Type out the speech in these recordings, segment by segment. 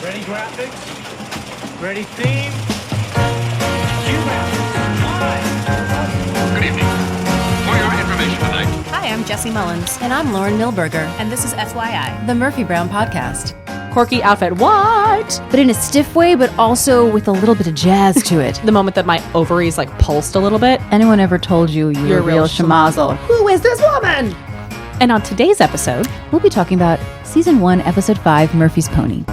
Ready graphics? Ready theme? Cue graphics. Good evening. For your information tonight. Hi, I'm Jessie Mullins. And I'm Lauren Milberger. And this is FYI. The Murphy Brown Podcast. Quirky outfit, what? But in a stiff way, but also with a little bit of jazz to it. The moment that my ovaries pulsed a little bit. Anyone ever told you you're a real schmozzle? Who is this woman? And on today's episode, we'll be talking about Season 1, Episode 5, Murphy's Pony.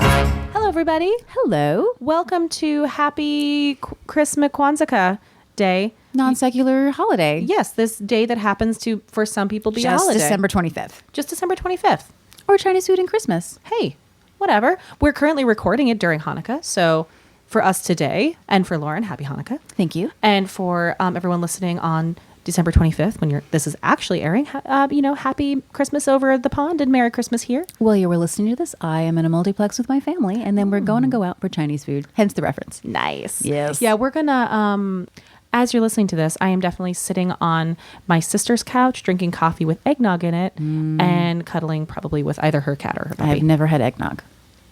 Hello, everybody. Hello. Welcome to Happy Christmas Kwanzaa Day. Non-secular holiday. Yes, this day that happens to, for some people, be a holiday. Just December 25th. Just December 25th. Or Chinese food and Christmas. Hey, whatever. We're currently recording it during Hanukkah, so for us today, and for Lauren, happy Hanukkah. Thank you. And for everyone listening on December 25th, when this is actually airing, happy Christmas over the pond and Merry Christmas here. While you were listening to this, I am in a multiplex with my family, and then we're going to go out for Chinese food. Hence the reference. Nice. Yes. Yeah, we're going to, as you're listening to this, I am definitely sitting on my sister's couch, drinking coffee with eggnog in it, and cuddling probably with either her cat or her puppy. I've never had eggnog.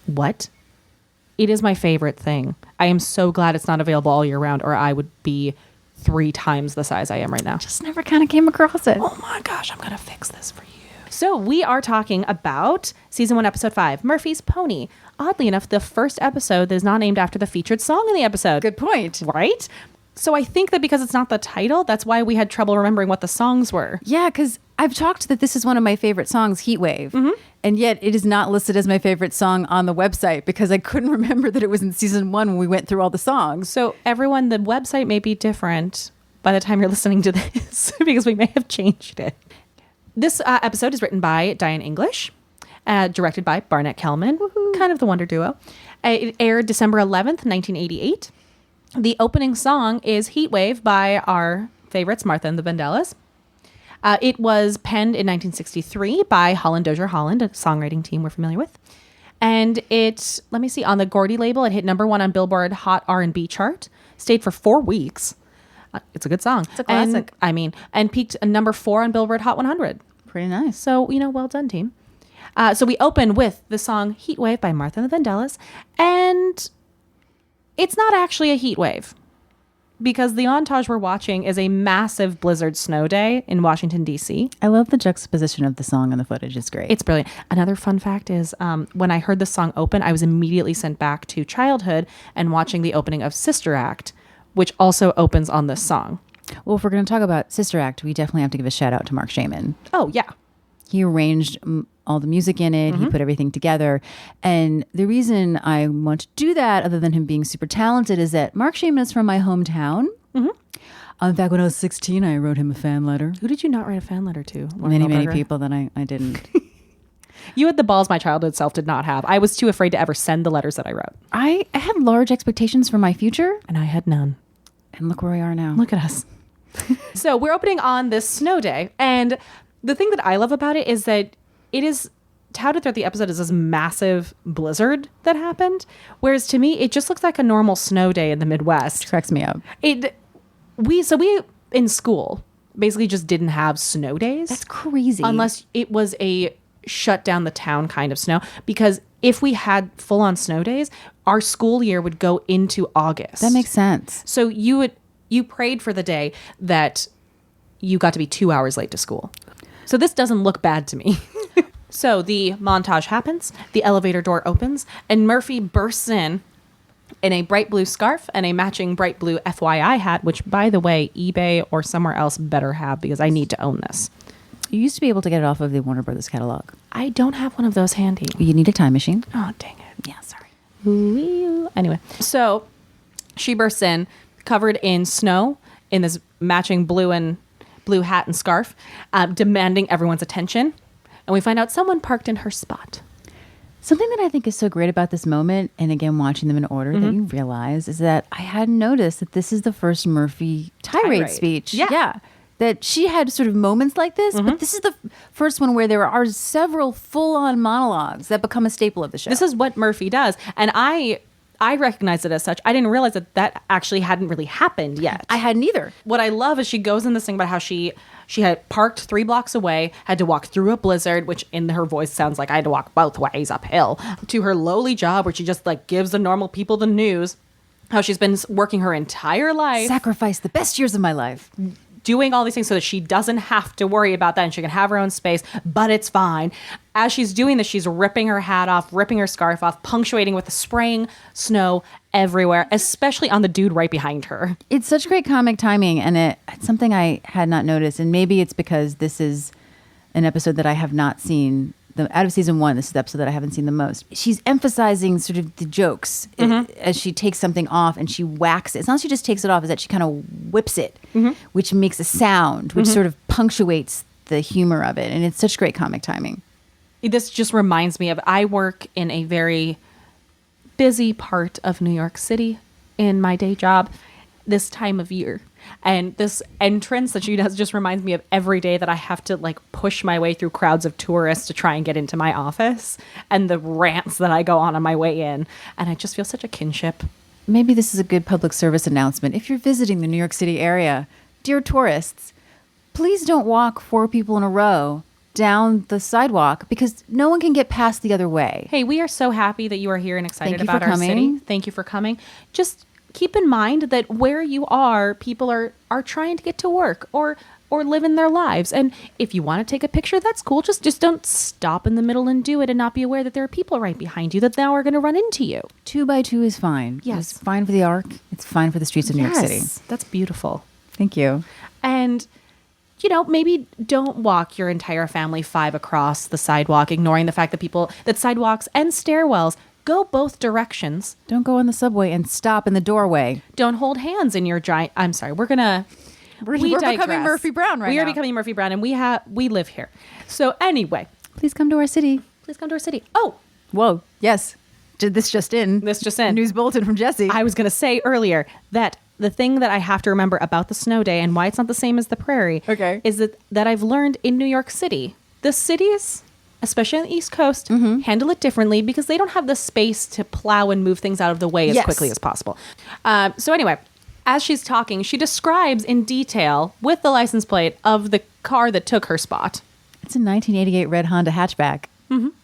What? It is my favorite thing. I am so glad it's not available all year round, or I would be 3 times the size I am right now. Just never kind of came across it. Oh my gosh, I'm going to fix this for you. So we are talking about Season 1, Episode 5, Murphy's Pony. Oddly enough, the first episode is not named after the featured song in the episode. Good point. Right? So I think that because it's not the title, that's why we had trouble remembering what the songs were. Yeah, because I've talked that this is one of my favorite songs, Heatwave. Mm-hmm. And yet it is not listed as my favorite song on the website because I couldn't remember that it was in Season 1 when we went through all the songs. So everyone, the website may be different by the time you're listening to this because we may have changed it. This episode is written by Diane English, directed by Barnett Kellman, kind of the Wonder Duo. It aired December 11th, 1988. The opening song is Heatwave by our favorites, Martha and the Vandellas. It was penned in 1963 by Holland Dozier Holland, a songwriting team we're familiar with. And it, let me see, on the Gordy label, it hit number 1 on Billboard Hot R&B chart, stayed for 4 weeks. It's a good song. It's a classic. And peaked number 4 on Billboard Hot 100. Pretty nice. So, well done, team. So we open with the song Heatwave by Martha and the Vandellas. And it's not actually a heat wave because the montage we're watching is a massive blizzard snow day in Washington, D.C. I love the juxtaposition of the song and the footage. It's great. It's brilliant. Another fun fact is when I heard the song open, I was immediately sent back to childhood and watching the opening of Sister Act, which also opens on this song. Well, if we're going to talk about Sister Act, we definitely have to give a shout out to Mark Shaman. Oh, yeah. He arranged all the music in it. He put everything together. And the reason I want to do that, other than him being super talented, is that Mark Shaman is from my hometown. Mm-hmm. In fact, when I was 16, I wrote him a fan letter. Who did you not write a fan letter to? Many people that I didn't. You had the balls my childhood self did not have. I was too afraid to ever send the letters that I wrote. I had large expectations for my future. And I had none. And look where we are now. Look at us. So we're opening on this snow day. And the thing that I love about it is that it is touted throughout the episode as this massive blizzard that happened. Whereas to me, it just looks like a normal snow day in the Midwest. It cracks me up. We in school basically just didn't have snow days. That's crazy. Unless it was a shut down the town kind of snow. Because if we had full on snow days, our school year would go into August. That makes sense. So you prayed for the day that you got to be 2 hours late to school. So this doesn't look bad to me. So the montage happens, the elevator door opens, and Murphy bursts in a bright blue scarf and a matching bright blue FYI hat, which, by the way, eBay or somewhere else better have because I need to own this. You used to be able to get it off of the Warner Brothers catalog. I don't have one of those handy. You need a time machine. Oh, dang it. Yeah, sorry. Ooh. Anyway, so she bursts in, covered in snow, in this matching blue hat and scarf, demanding everyone's attention. And we find out someone parked in her spot. Something that I think is so great about this moment, and again, watching them in order, that you realize is that I hadn't noticed that this is the first Murphy tirade speech. Yeah. That she had sort of moments like this, but this is the first one where there are several full-on monologues that become a staple of the show. This is what Murphy does. And I I recognized it as such. I didn't realize that actually hadn't really happened yet. I hadn't either. What I love is she goes in this thing about how she had parked 3 blocks away, had to walk through a blizzard, which in her voice sounds like I had to walk both ways uphill, to her lowly job where she just like gives the normal people the news, how she's been working her entire life. Sacrificed the best years of my life. Doing all these things so that she doesn't have to worry about that and she can have her own space, but it's fine. As she's doing this, she's ripping her hat off, ripping her scarf off, punctuating with the spraying snow everywhere, especially on the dude right behind her. It's such great comic timing, and it's something I had not noticed, and maybe it's because this is an episode that I have not seen. Out of season 1, this is the episode that I haven't seen the most. She's emphasizing sort of the jokes as she takes something off and she whacks it. It's not that she just takes it off, is that she kind of whips it, which makes a sound, which sort of punctuates the humor of it. And it's such great comic timing. This just reminds me of, I work in a very busy part of New York City in my day job this time of year. And this entrance that she does just reminds me of every day that I have to like push my way through crowds of tourists to try and get into my office, and the rants that I go on my way in. And I just feel such a kinship. Maybe this is a good public service announcement. If you're visiting the New York City area, dear tourists, please don't walk 4 people in a row down the sidewalk because no one can get past the other way. Hey, we are so happy that you are here and excited Thank you about for our city. coming. Thank you for coming. Just keep in mind that where you are, people are trying to get to work or live in their lives. And if you want to take a picture, that's cool. Just don't stop in the middle and do it and not be aware that there are people right behind you that now are going to run into you. 2 by 2 is fine. Yes. It's fine for the arc. It's fine for the streets of New York City. That's beautiful. Thank you. And, maybe don't walk your entire family 5 across the sidewalk, ignoring the fact that sidewalks and stairwells go both directions. Don't go on the subway and stop in the doorway. Don't hold hands in your giant... I'm sorry, we're We're digress. becoming Murphy Brown right now. We are becoming Murphy Brown, and we live here. So anyway, Please come to our city. please come to our city. Oh, Whoa. Yes. This just in. News bulletin from Jesse. I was going to say earlier that the thing that I have to remember about the snow day and why it's not the same as the prairie is that I've learned in New York City, the cities, especially on the East Coast, handle it differently because they don't have the space to plow and move things out of the way as quickly as possible. So anyway, as she's talking, she describes in detail with the license plate of the car that took her spot. It's a 1988 red Honda hatchback.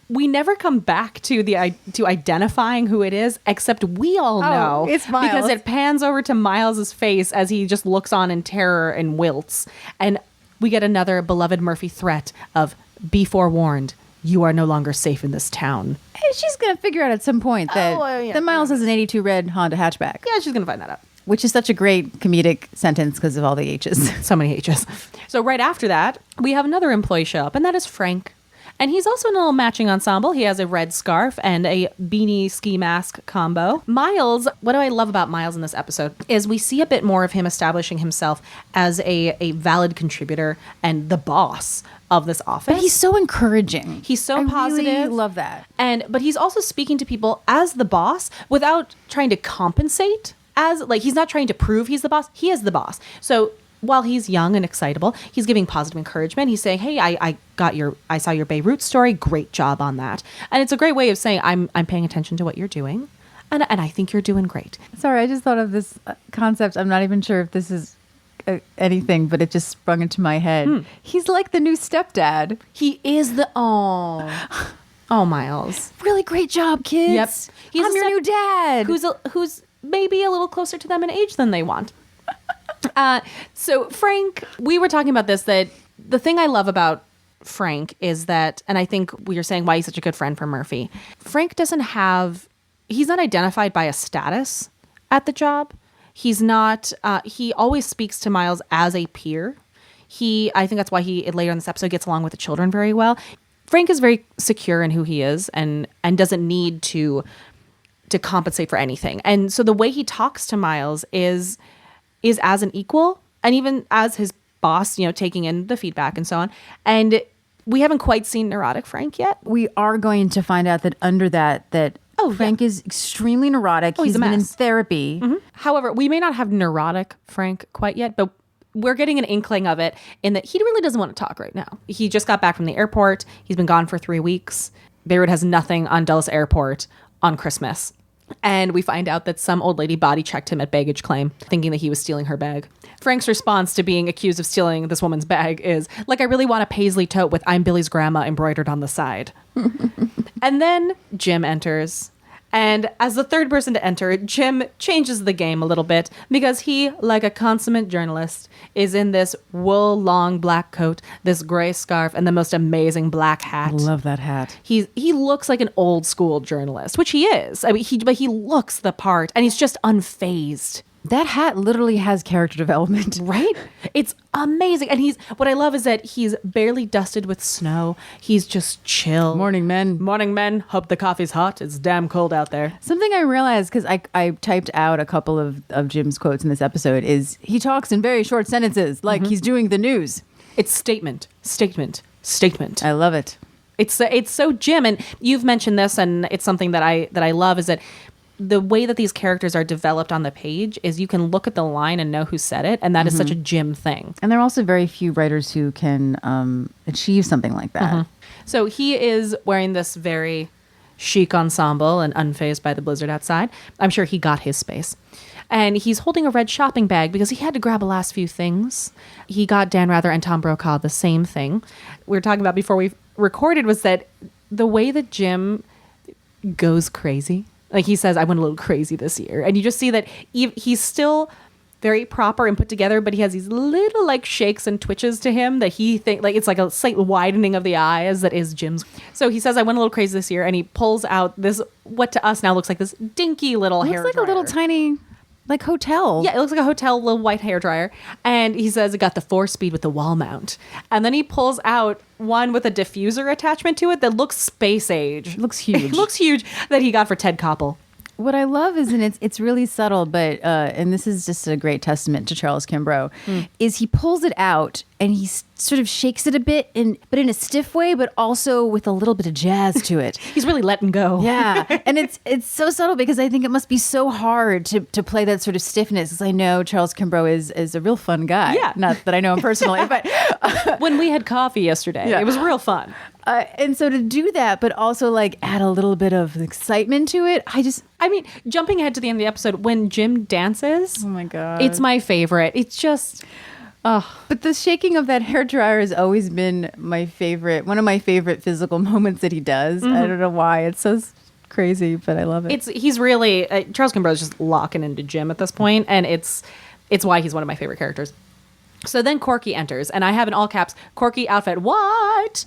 We never come back to to identifying who it is, except we all know it's Miles. because it pans over to Miles's face as he just looks on in terror and wilts, and we get another beloved Murphy threat of "Be forewarned, you are no longer safe in this town." And she's going to figure out at some point that Miles has an 82 red Honda hatchback. Yeah, she's gonna find that out. Which is such a great comedic sentence because of all the H's. So many H's. So right after that, we have another employee show up, and that is Frank. And he's also in a little matching ensemble. He has a red scarf and a beanie ski mask combo. Miles, what do I love about Miles in this episode is we see a bit more of him establishing himself as a valid contributor and the boss of this office. But he's so encouraging. He's so I positive. really love that. But he's also speaking to people as the boss without trying to compensate. He's not trying to prove he's the boss. He is the boss. So while he's young and excitable, he's giving positive encouragement. He's saying, "Hey, I saw your Beirut story. Great job on that." And it's a great way of saying, "I'm paying attention to what you're doing, and I think you're doing great." Sorry, I just thought of this concept. I'm not even sure if this is anything, but it just sprung into my head. He's like the new stepdad. He is oh, Miles. Really great job, kids. Yep. I'm your new dad. Who's maybe a little closer to them in age than they want. So Frank, we were talking about this, that the thing I love about Frank is that, and I think we were saying why he's such a good friend for Murphy. Frank he's not identified by a status at the job. He's not, he always speaks to Miles as a peer. I think that's why he later in this episode gets along with the children very well. Frank is very secure in who he is and doesn't need to compensate for anything. And so the way he talks to Miles is as an equal, and even as his boss, taking in the feedback and so on. And we haven't quite seen neurotic Frank yet. We are going to find out that under that Frank is extremely neurotic. He's a been in mess. therapy. However, we may not have neurotic Frank quite yet, but we're getting an inkling of it in that he really doesn't want to talk right now. He just got back from the airport. He's been gone for 3 weeks. Beirut has nothing on Dulles Airport on Christmas. And we find out that some old lady body checked him at baggage claim, thinking that he was stealing her bag. Frank's response to being accused of stealing this woman's bag is, like, I really want a paisley tote with I'm Billy's grandma embroidered on the side. And then Jim enters. And as the third person to enter, Jim changes the game a little bit because he, like a consummate journalist, is in this wool long black coat, this gray scarf, and the most amazing black hat. I love that hat. He looks like an old school journalist, which he is. I mean, but he looks the part, and he's just unfazed. That hat literally has character development. Right? It's amazing. And what I love is that he's barely dusted with snow. He's just chill. Morning, men. Morning, men. Hope the coffee's hot. It's damn cold out there. Something I realized, because I typed out a couple of Jim's quotes in this episode, is he talks in very short sentences, like he's doing the news. It's statement, statement, statement. I love it. It's so Jim. And you've mentioned this, and it's something that I love, is that the way that these characters are developed on the page is you can look at the line and know who said it. And that is such a Jim thing. And there are also very few writers who can achieve something like that. So he is wearing this very chic ensemble and unfazed by the blizzard outside. I'm sure he got his space. And he's holding a red shopping bag because he had to grab a last few things. He got Dan Rather and Tom Brokaw the same thing. We were talking about before we recorded was that the way that Jim goes crazy. Like he says, I went a little crazy this year. And you just see that he's still very proper and put together, but he has these little like shakes and twitches to him that he think like it's like a slight widening of the eyes that is Jim's. So he says, I went a little crazy this year. And he pulls out this, what to us now looks like this dinky little hair Looks like dryer. a little tiny, like hotel. Yeah, it looks like a hotel little white hair dryer. And he says it got the 4-speed with the wall mount. And then he pulls out one with a diffuser attachment to it that looks space age. Looks huge. It looks huge that he got for Ted Koppel. What I love is, and it's really subtle, but and this is just a great testament to Charles Kimbrough, is he pulls it out and he sort of shakes it a bit, but in a stiff way, but also with a little bit of jazz to it. He's really letting go. Yeah, and it's so subtle because I think it must be so hard to play that sort of stiffness. Because I know Charles Kimbrough is a real fun guy. Yeah. Not that I know him personally, but When we had coffee yesterday, Yeah. it was real fun. and so to do that, but also like add a little bit of excitement to it, I mean, jumping ahead to the end of the episode, when Jim dances, oh my god, it's my favorite. It's just, But the shaking of that hair dryer has always been my favorite, one of my favorite physical moments that he does. I don't know why. It's so crazy, but I love it. he's really, Charles Kimbrough is just locking into Jim at this point, and it's why he's one of my favorite characters. So then Corky enters, and I have in all caps, Corky outfit, what?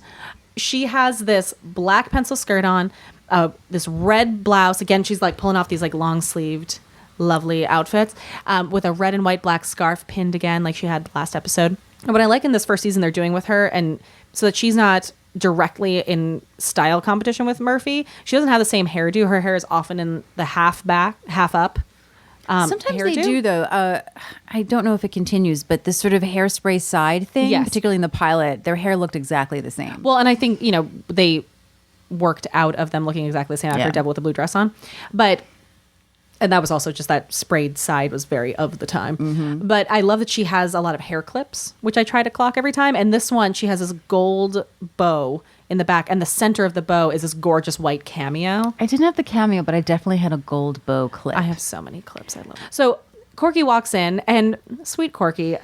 She has this black pencil skirt on, this red blouse. Again, she's like pulling off these like long sleeved, lovely outfits with a red and white black scarf pinned again like she had last episode. And what I like in this first season they're doing with her, and so that she's not directly in style competition with Murphy, she doesn't have the same hairdo. Her hair is often in the half back, half up. Sometimes they hairdo. do, though. I don't know if it continues, but this sort of hairspray side thing, Yes. particularly in the pilot, their hair looked exactly the same. Well, and I think, they worked out of them looking exactly the same after Yeah. Devil with the Blue Dress on. And that was also just that sprayed side was very of the time. But I love that she has a lot of hair clips, which I try to clock every time. And this one, she has this gold bow in the back, and the center of the bow is this gorgeous white cameo. I didn't have the cameo, but I definitely had a gold bow clip. I have so many clips. I love it. So Corky walks in, and sweet Corky,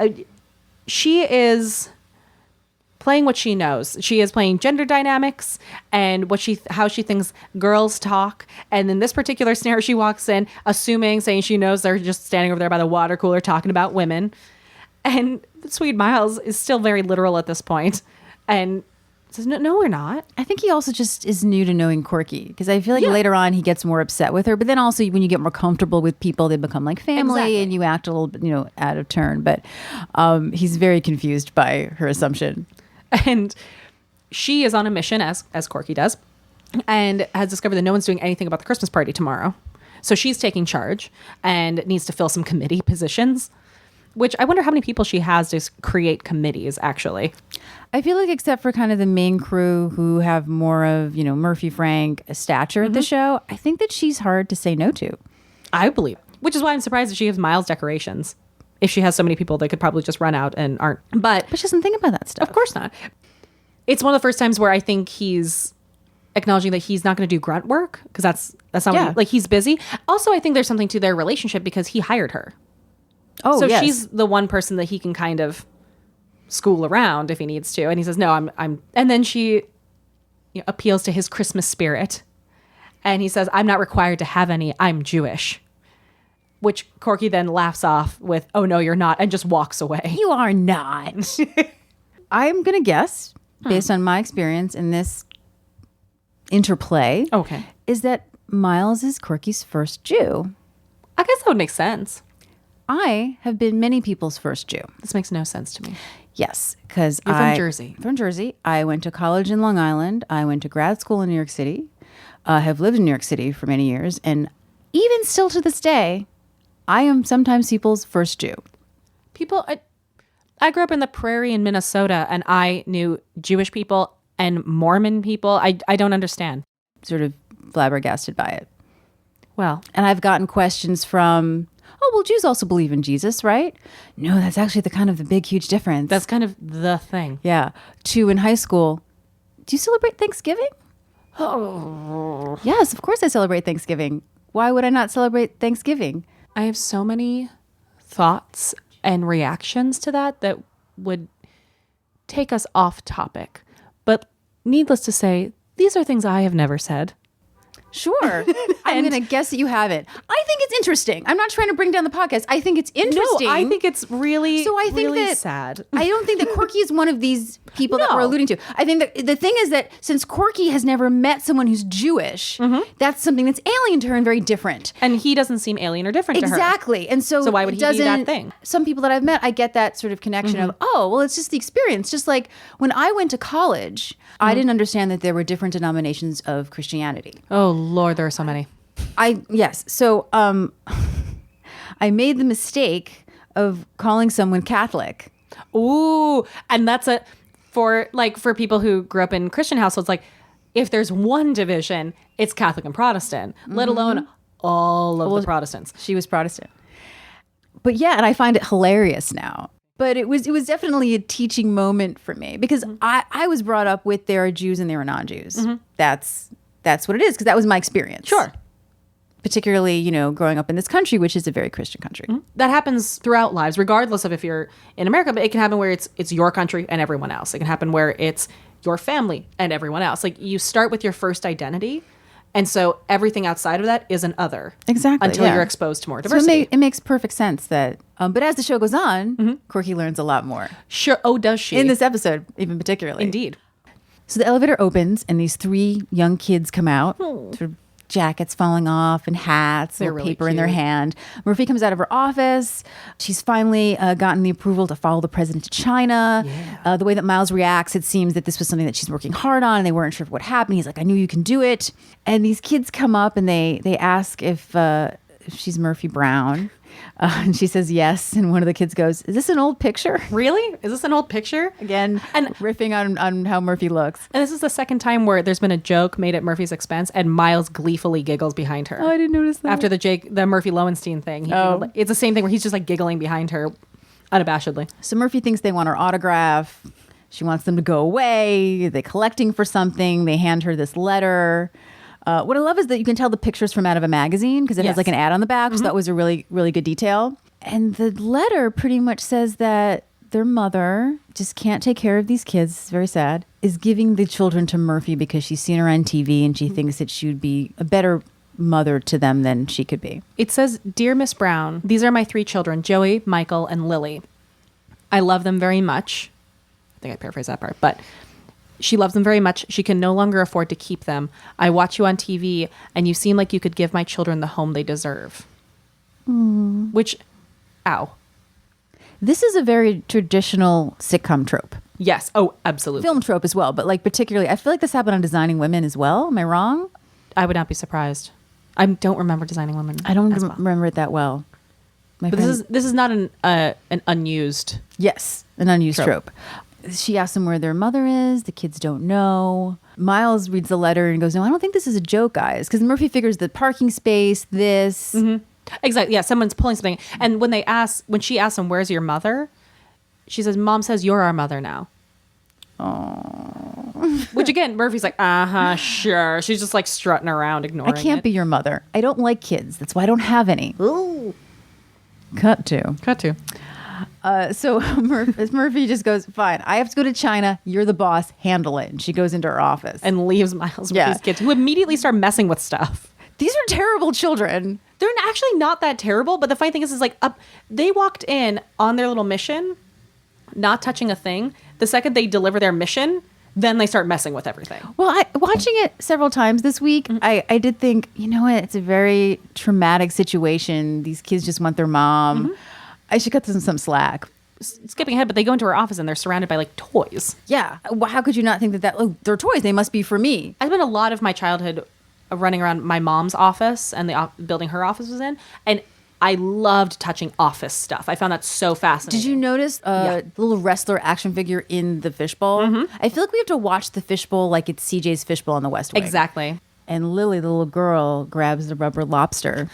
she is playing what she knows. She is playing gender dynamics and how she thinks girls talk. And in this particular scenario, she walks in, saying she knows they're just standing over there by the water cooler talking about women. And sweet Miles is still very literal at this point, and says, no, we're not. I think he also just is new to knowing Corky, because I feel like later on he gets more upset with her. But then also when you get more comfortable with people, they become like family. Exactly. And you act a little bit, out of turn. But he's very confused by her assumption. And she is on a mission, as Corky does, and has discovered that no one's doing anything about the Christmas party tomorrow. So she's taking charge and needs to fill some committee positions, which I wonder how many people she has to create committees, actually. I feel like except for kind of the main crew who have more of, Murphy Frank stature at the show, I think that she's hard to say no to. I believe. Which is why I'm surprised that she has Miles decorations. If she has so many people, they could probably just run out and aren't. But But she doesn't think about that stuff. of course not. It's one of the first times where I think he's acknowledging that he's not going to do grunt work because that's not Yeah. what like he's busy. Also, I think there's something to their relationship because he hired her. Oh, So yes. she's the one person that he can kind of school around if he needs to. And he says, no, I'm, and then she appeals to his Christmas spirit. And he says, I'm not required to have any. I'm Jewish. Which Corky then laughs off with, oh, no, you're not. And just walks away. You are not. I'm going to guess, based on my experience in this interplay, Okay. is that Miles is Corky's first Jew. I guess that would make sense. I have been many people's first Jew. This makes no sense to me. Yes, because You're from Jersey. From Jersey. I went to college in Long Island. I went to grad school in New York City. I have lived in New York City for many years. And even still to this day, I am sometimes people's first Jew. People, I grew up in the prairie in Minnesota, and I knew Jewish people and Mormon people. I don't understand. Sort of flabbergasted by it. Well, And I've gotten questions from, oh, well, Jews also believe in Jesus, right? No, that's actually the big, huge difference. that's kind of the thing. yeah. To in high school, do you celebrate Thanksgiving? Oh. Yes, of course I celebrate Thanksgiving. Why would I not celebrate Thanksgiving? I have so many thoughts and reactions to that would take us off topic. But needless to say, these are things I have never said. Sure. I'm going to guess that you haven't. I think it's interesting. I'm not trying to bring down the podcast. I think it's interesting. No, I think it's really, So I think really that sad. I don't think that Corky is one of these people that No. we're alluding to. I think that the thing is that since Corky has never met someone who's Jewish, that's something that's alien to her and very different. And he doesn't seem alien or different to her. Exactly. And so So why would it he be that doesn't- thing? Some people that I've met, I get that sort of connection of, oh, well, it's just the experience. Just like when I went to college, I didn't understand that there were different denominations of Christianity. Oh, Lord, there are so many. Yes. So I made the mistake of calling someone Catholic. Ooh, and that's for people who grew up in Christian households, like if there's one division, it's Catholic and Protestant, let alone all of the Protestants. She was Protestant. But yeah, and I find it hilarious now. But it was definitely a teaching moment for me because I was brought up with there are Jews and there are non-Jews. That's what it is because that was my experience. Sure. Particularly, growing up in this country, which is a very Christian country. That happens throughout lives, regardless of if you're in America, but it can happen where it's your country and everyone else. It can happen where it's your family and everyone else. Like you start with your first identity, and so everything outside of that is an other. Exactly. Until yeah. you're exposed to more So diversity. it makes perfect sense that, but as the show goes on, Corky learns a lot more. Sure. Oh, does she? In this episode, even particularly. Indeed. So the elevator opens and these three young kids come out, sort of jackets falling off and hats, They're little really paper in their cute. hand. Murphy comes out of her office. She's finally gotten the approval to follow the president to China. Yeah. The way that Miles reacts, it seems that this was something that she's working hard on and they weren't sure what happened. He's like, I knew you can do it. And these kids come up and they ask if she's Murphy Brown. And she says yes. And one of the kids goes, is this an old picture? Really? Is this an old picture? Again, And- riffing on how Murphy looks. And this is the second time where there's been a joke made at Murphy's expense, and Miles gleefully giggles behind her. Oh, I didn't notice that. After the Murphy Lowenstein thing. It's the same thing where he's just like giggling behind her unabashedly. So Murphy thinks they want her autograph. She wants them to go away. They're collecting for something. They hand her this letter. What I love is that you can tell the pictures from out of a magazine because it has Yes. like an ad on the back. So that was a really, really good detail. And the letter pretty much says that their mother just can't take care of these kids. It's very sad. Is giving the children to Murphy because she's seen her on TV and she thinks that she would be a better mother to them than she could be. It says, Dear Miss Brown, these are my 3 children, Joey, Michael, and Lily. I love them very much. I think I paraphrased that part, but she loves them very much. She can no longer afford to keep them. I watch you on TV, and you seem like you could give my children the home they deserve. Which, ow. This is a very traditional sitcom trope. Yes. Oh, absolutely. Film trope as well, but like particularly, I feel like this happened on Designing Women as well. Am I wrong? I would not be surprised. I don't remember Designing Women. I don't as well. remember it that well. My But friend- this is not an unused. Yes, an unused Trope. trope. She asks them where their mother is. The kids don't know. Miles reads the letter and goes, no, I don't think this is a joke, guys. Because Murphy figures the parking space, this. Exactly. Yeah, someone's pulling something. And when she asks him, where's your mother? She says, Mom says you're our mother now. Which again, Murphy's like, sure. She's just like strutting around, ignoring I can't it. be your mother. I don't like kids. That's why I don't have any. Ooh. Cut to. Cut to. So Murphy just goes, fine, I have to go to China. You're the boss. Handle it. And she goes into her office. And leaves Miles with Yeah. these kids who immediately start messing with stuff. These are terrible children. They're actually not that terrible, but the funny thing is like they walked in on their little mission, not touching a thing. The second they deliver their mission, then they start messing with everything. Well, watching it several times this week, I did think, you know what? It's a very traumatic situation. These kids just want their mom. I should cut them some slack. Skipping ahead, but they go into her office and they're surrounded by like toys. Yeah. Well, how could you not think that they're toys? They must be for me. I spent a lot of my childhood running around my mom's office and the building her office was in, and I loved touching office stuff. I found that so fascinating. Did you notice the little wrestler action figure in the fishbowl? I feel like we have to watch the fishbowl like it's CJ's fishbowl on the West Wing. Exactly. And Lily, the little girl, grabs the rubber lobster.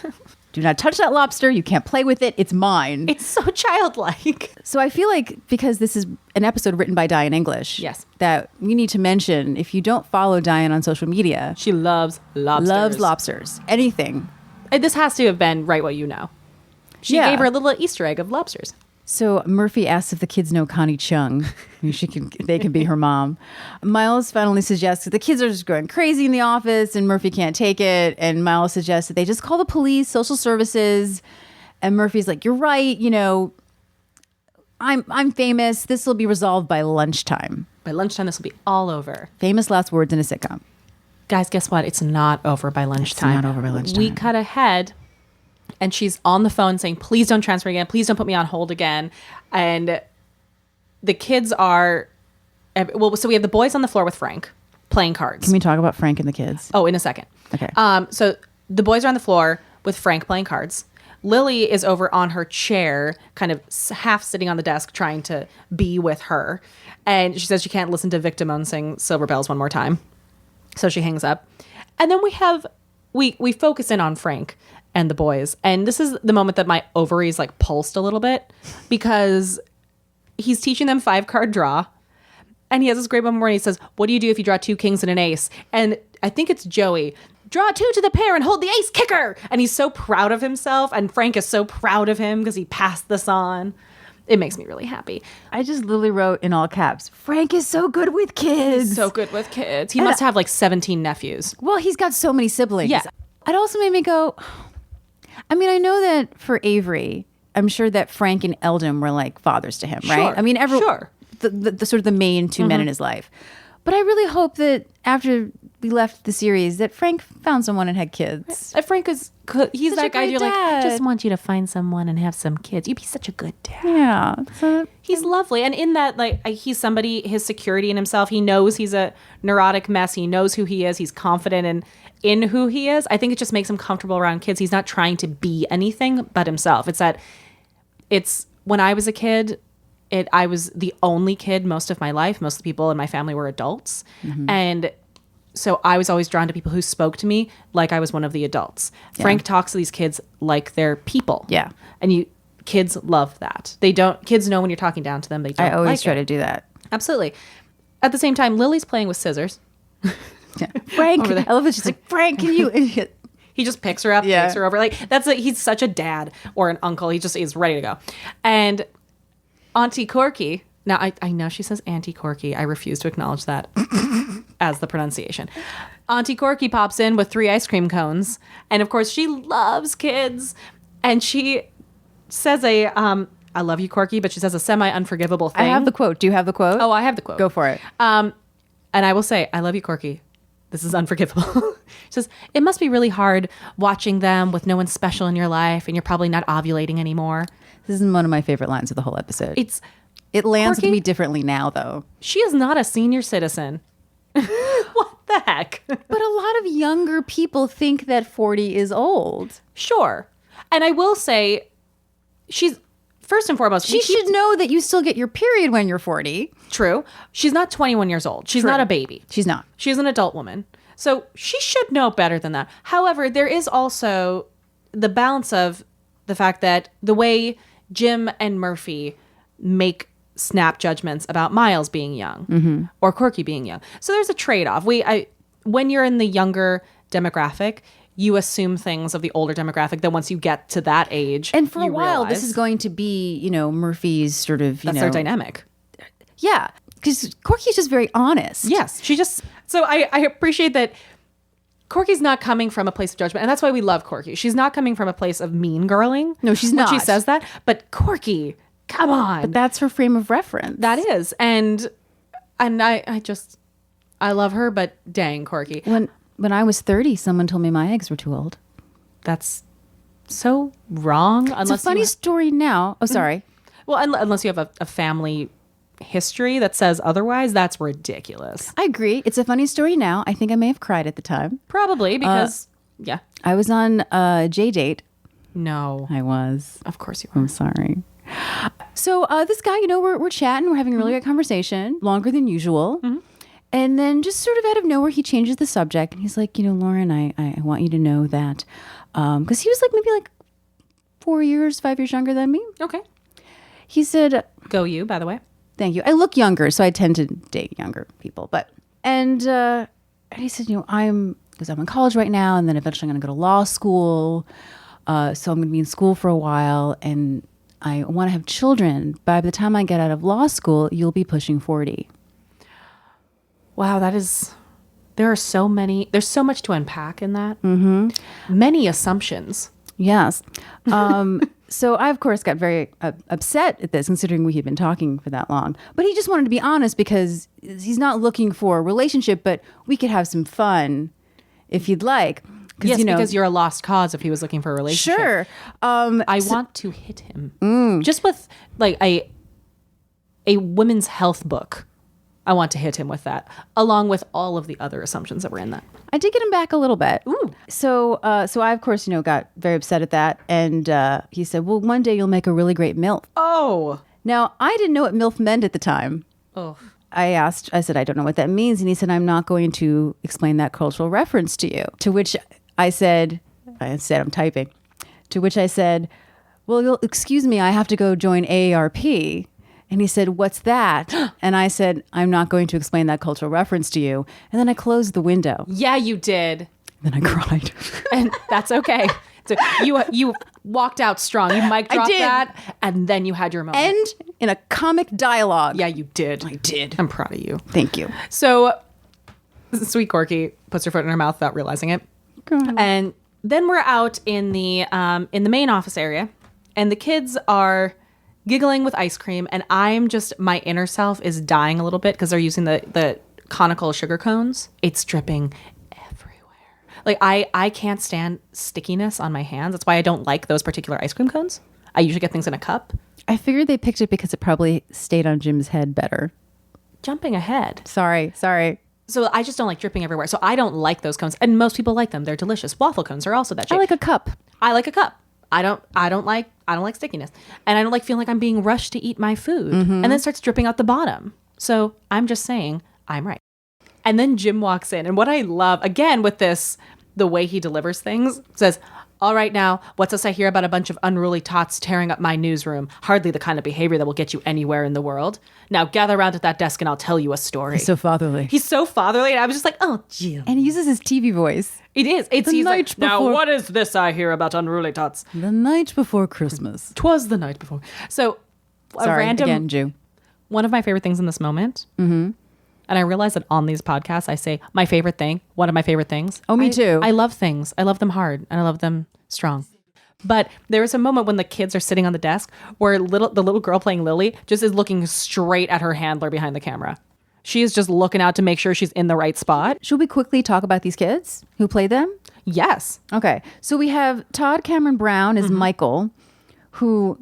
Do not touch that lobster. You can't play with it. It's mine. It's so childlike. So I feel like because this is an episode written by Diane English, Yes. that we need to mention, if you don't follow Diane on social media, She loves lobsters. loves lobsters. Anything. And this has to have been Right What You Know. She Yeah. gave her a little Easter egg of lobsters. So Murphy asks if the kids know Connie Chung. They can be her mom. Miles finally suggests that the kids are just going crazy in the office and Murphy can't take it. And Miles suggests that they just call the police, social services. And Murphy's like, you're right. You know, I'm famous. This will be resolved by lunchtime. By lunchtime, this will be all over. Famous last words in a sitcom. Guys, guess what? It's not over by lunchtime. not over by lunchtime. We cut ahead, and she's on the phone saying, please don't transfer again. Please don't put me on hold again. And the kids are... Well, so we have the boys on the floor with Frank playing cards. Can we talk about Frank and the kids? Oh, in a second. Okay. So the boys are on the floor with Frank playing cards. Lily is over on her chair, kind of half sitting on the desk, trying to be with her. And she says she can't listen to Vic Damone sing Silver Bells one more time. So she hangs up. And then we focus in on Frank and the boys. And this is the moment that my ovaries like pulsed a little bit because he's teaching them 5-card draw. And he has this great moment where he says, what do you do if you draw 2 kings and an ace? And I think it's Joey. Draw 2 to the pair and hold the ace kicker. And he's so proud of himself. And Frank is so proud of him because he passed this on. It makes me really happy. I just literally wrote in all caps, Frank is so good with kids. So good with kids. He must have like 17 nephews. Well, he's got so many siblings. Yeah. It also made me go, I mean, I know that for Avery, I'm sure that Frank and Eldon were like fathers to him, right? Sure. I mean, Sure. the sort of the main 2 men in his life. But I really hope that after we left the series that Frank found someone and had kids. Frank is, he's Such a that guy great you're like, I dad. just want you to find someone and have some kids. You'd be such a good dad. Yeah. So, He's lovely. And in that, like, he's somebody, his security in himself, he knows he's a neurotic mess. He knows who he is. He's confident in who he is. I think it just makes him comfortable around kids. He's not trying to be anything but himself. It's when I was a kid, I was the only kid most of my life. Most of the people in my family were adults. And so I was always drawn to people who spoke to me like I was one of the adults. Yeah. Frank talks to these kids like they're people. Yeah. And kids love that. Kids know when you're talking down to them. They don't I always like try it. to do that. Absolutely. At the same time, Lily's playing with scissors. Yeah. Frank, Over there. I love that she's like, Frank, can you? He just picks her up, Yeah. takes her over. Like he's such a dad or an uncle. He just is ready to go. And Auntie Corky. Now I know she says Auntie Corky. I refuse to acknowledge that as the pronunciation. Auntie Corky pops in with 3 ice cream cones, and of course she loves kids. And she says I love you, Corky, but she says a semi-unforgivable thing. I have the quote. Do you have the quote? Oh, I have the quote. Go for it. And I will say, I love you, Corky. This is unforgivable. She says, it must be really hard watching them with no one special in your life, and you're probably not ovulating anymore. This is one of my favorite lines of the whole episode. It lands Corky? with me differently now, though. She is not a senior citizen. What the heck? But a lot of younger people think that 40 is old. Sure. And I will say, she's, first and foremost, She should know that you still get your period when you're 40. True. She's not 21 years old. She's True. not a baby. She's not. She's an adult woman. So she should know better than that. However, there is also the balance of the fact that the way Jim and Murphy make snap judgments about Miles being young or Corky being young. So there's a trade-off. When you're in the younger demographic, you assume things of the older demographic that once you get to that age, And for a you while, realize this is going to be, Murphy's sort of, that's their dynamic. Yeah, because Corky's just very honest. Yes, so I appreciate that Corky's not coming from a place of judgment, and that's why we love Corky. She's not coming from a place of mean girling. No, she's when not. she says that, but Corky, come on. But that's her frame of reference. That is. And I love her, but dang, Corky. When I was 30, someone told me my eggs were too old. That's so wrong. It's a funny story now. Oh, sorry. Well, unless you have a family history that says otherwise, that's ridiculous. I agree. It's a funny story now. I think I may have cried at the time. Probably because, yeah. I was on a J date. No. I was. Of course you were. I'm sorry. So this guy, we're chatting. We're having a really good conversation, longer than usual. And then just sort of out of nowhere, he changes the subject. And he's like, Lauren, I want you to know that. Because he was maybe 5 years younger than me. Okay. He said, Go you, by the way. thank you. I look younger, so I tend to date younger people. And he said, because I'm in college right now, and then eventually I'm going to go to law school. So I'm going to be in school for a while, and I want to have children. By the time I get out of law school, you'll be pushing 40. Wow, there's so much to unpack in that. Mm-hmm. Many assumptions. Yes. So I, of course, got very upset at this, considering we had been talking for that long. But he just wanted to be honest because he's not looking for a relationship, but we could have some fun if you'd like. Yes, because you're a lost cause if he was looking for a relationship. Sure. I want to hit him. Just with a women's health book. I want to hit him with that, along with all of the other assumptions that were in that. I did get him back a little bit. Ooh. So I, of course, got very upset at that. And he said, well, one day you'll make a really great MILF. Oh. Now, I didn't know what MILF meant at the time. Oh. I said, I don't know what that means. And he said, I'm not going to explain that cultural reference to you. To which I said, I'm typing. To which I said, well, excuse me, I have to go join AARP. And he said, what's that? And I said, I'm not going to explain that cultural reference to you. And then I closed the window. Yeah, you did. Then I cried. And that's okay. So you walked out strong. You mic dropped that, and then you had your moment. And in a comic dialogue. Yeah, you did. I did. I'm proud of you. Thank you. So, sweet Corky puts her foot in her mouth without realizing it. And then we're out in the main office area, and the kids are giggling with ice cream, and my inner self is dying a little bit because they're using the conical sugar cones. It's dripping everywhere. I can't stand stickiness on my hands. That's why I don't like those particular ice cream cones. I usually get things in a cup. I figured they picked it because it probably stayed on Jim's head better. Jumping ahead. Sorry. So I just don't like dripping everywhere. So I don't like those cones, and most people like them. They're delicious. Waffle cones are also that shape. I like a cup. I like a cup. I don't like stickiness, and I don't like feeling like I'm being rushed to eat my food, and then it starts dripping out the bottom. So I'm just saying I'm right. And then Jim walks in, and what I love again with this, the way he delivers things, says, "All right, now what's this I hear about a bunch of unruly tots tearing up my newsroom? Hardly the kind of behavior that will get you anywhere in the world. Now gather around at that desk, and I'll tell you a story." He's so fatherly. He's so fatherly, and I was just like, "Oh, Jim." And he uses his TV voice. It is. He's night like, now before- what is this I hear about unruly tots? The night before Christmas. 'Twas the night before. So, Sorry, again, Jew. One of my favorite things in this moment, and I realize that on these podcasts I say my favorite thing, one of my favorite things. Oh, me too. I love things. I love them hard, and I love them strong. But there is a moment when the kids are sitting on the desk where the little girl playing Lily just is looking straight at her handler behind the camera. She is just looking out to make sure she's in the right spot. Should we quickly talk about these kids who play them? Yes. Okay. So we have Todd Cameron Brown as Michael, who,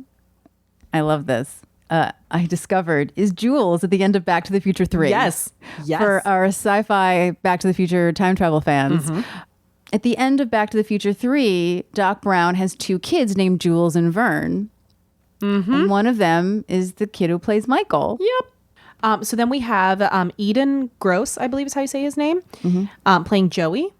I love this, I discovered is Jules at the end of Back to the Future 3. Yes. For our sci-fi Back to the Future time travel fans. At the end of Back to the Future 3, Doc Brown has two kids named Jules and Vern. And one of them is the kid who plays Michael. Yep. So then we have Eden Gross, I believe is how you say his name, playing Joey.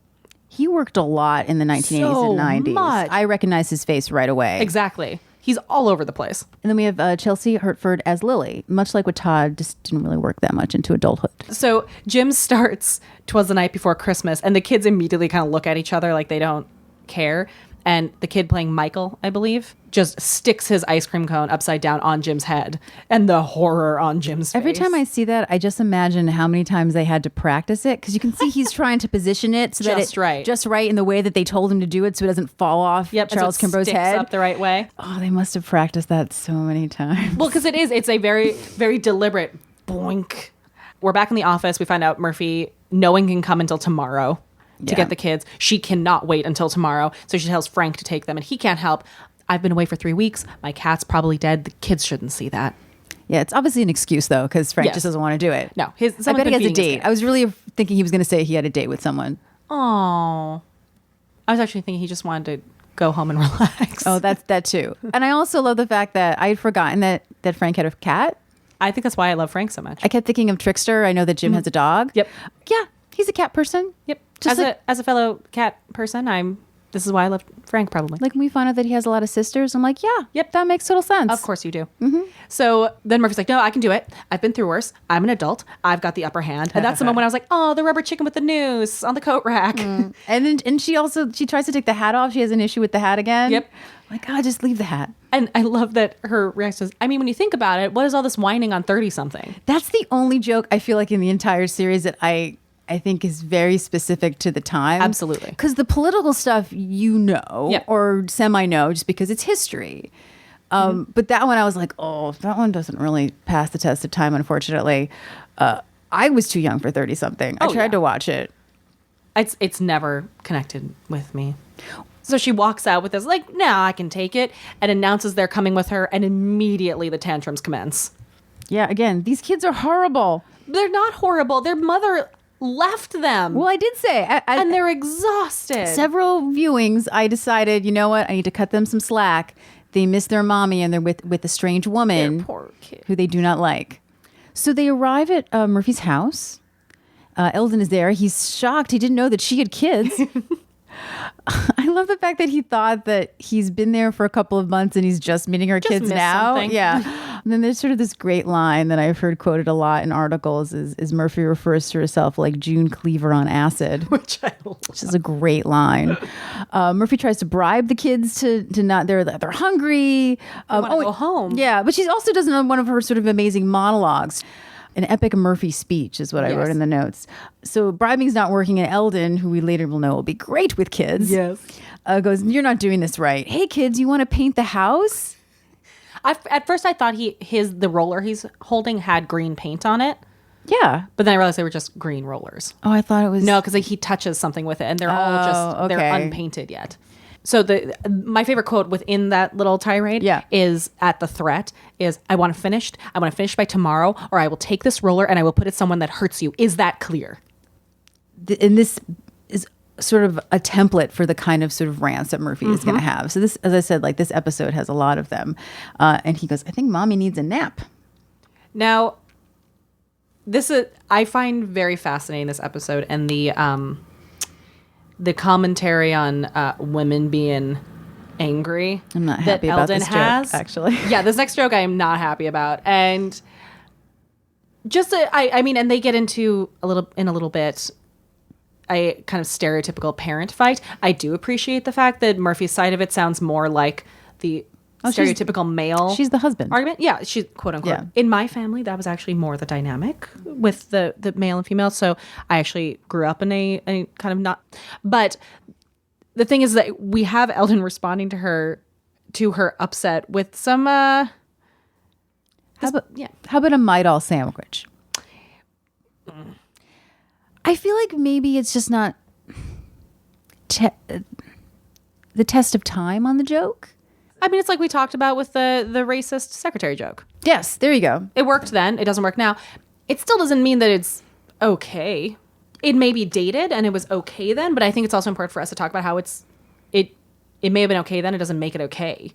He worked a lot in the 1980s and 90s. Much. I recognize his face right away. Exactly. He's all over the place. And then we have Chelsea Hertford as Lily. Much like with Todd, just didn't really work that much into adulthood. So Jim starts 'Twas the Night Before Christmas, and the kids immediately kind of look at each other like they don't care. And the kid playing Michael, I believe, just sticks his ice cream cone upside down on Jim's head, and the horror on Jim's face. Every time I see that, I just imagine how many times they had to practice it, because you can see he's trying to position it so that Just right. just right in the way that they told him to do it, so it doesn't fall off Charles Kimbrough's head up the right way. Oh, they must have practiced that so many times. Well, because it's a very, very deliberate boink. We're back in the office. We find out Murphy, no one can come until tomorrow to get the kids. She cannot wait until tomorrow. So she tells Frank to take them, and he can't help. I've been away for 3 weeks. My cat's probably dead. The kids shouldn't see that. Yeah, it's obviously an excuse, though, because Frank Yes. just doesn't want to do it. No. I bet he has a date. I was really thinking he was going to say he had a date with someone. Oh. I was actually thinking he just wanted to go home and relax. Oh, that's that too. And I also love the fact that I had forgotten that Frank had a cat. I think that's why I love Frank so much. I kept thinking of Trickster. I know that Jim has a dog. Yep. Yeah, he's a cat person. Yep. Just As a fellow cat person, this is why I love Frank, probably. Like when we find out that he has a lot of sisters, I'm like, yeah, Yep. that makes total sense. Of course you do. Mm-hmm. So then Murphy's like, no, I can do it. I've been through worse. I'm an adult. I've got the upper hand. And that's the moment I was like, oh, the rubber chicken with the noose on the coat rack. And then she tries to take the hat off. She has an issue with the hat again. Yep. Like, oh, just leave the hat. And I love that her reaction is, I mean, when you think about it, what is all this whining on 30-something? That's the only joke I feel like in the entire series that I think is very specific to the time. Absolutely. Because the political stuff, Yeah. or semi-know, just because it's history. But that one, I was like, oh, that one doesn't really pass the test of time, unfortunately. I was too young for 30-something. I tried to watch it. It's never connected with me. So she walks out with this, like, no, I can take it, and announces they're coming with her, and immediately the tantrums commence. Yeah, again, these kids are horrible. They're not horrible. Their mother left them. Well, I did say. And they're exhausted. Several viewings, I decided, you know what? I need to cut them some slack. They miss their mommy, and they're with a strange woman Their poor kid. who they do not like. So they arrive at Murphy's house. Eldon is there. He's shocked. He didn't know that she had kids. I love the fact that he thought that he's been there for a couple of months and he's just meeting her kids missed now. something. Yeah. And then there's sort of this great line that I've heard quoted a lot in articles is Murphy refers to herself like June Cleaver on acid, Which I love. which is a great line. Murphy tries to bribe the kids to not, they're hungry. wanna go home. Yeah. But she also does one of her sort of amazing monologues. An epic Murphy speech is what I wrote in the notes. So bribing's not working, and Eldon, who we later will know will be great with kids, goes, "You're not doing this right. Hey, kids, you want to paint the house?" At first I thought the roller he's holding had green paint on it, Yeah. but then I realized they were just green rollers. Oh, I thought it was No, because he touches something with it, and they're all just they're okay. unpainted yet. So my favorite quote within that little tirade is at the threat is, I want to finish by tomorrow, or I will take this roller and I will put it someone that hurts you. Is that clear? And this is sort of a template for the kind of sort of rants that Murphy is going to have. So this, as I said, like this episode has a lot of them. And he goes, I think mommy needs a nap. Now, I find very fascinating this episode and the commentary on women being angry. I'm not that happy about Eldon this has. joke, actually. Yeah, this next joke I am not happy about. And just, I mean, and they get into a little bit a kind of stereotypical parent fight. I do appreciate the fact that Murphy's side of it sounds more like the stereotypical male. She's the husband. Argument. Yeah, she's quote unquote. Yeah. In my family, that was actually more the dynamic with the male and female. So I actually grew up in a kind of not. But the thing is that we have Eldon responding to her upset with some. How about a Midol sandwich? I feel like maybe it's just not the test of time on the joke. I mean, it's like we talked about with the racist secretary joke. Yes, there you go. It worked then. It doesn't work now. It still doesn't mean that it's okay. It may be dated and it was okay then, but I think it's also important for us to talk about how it may have been okay then. It doesn't make it okay.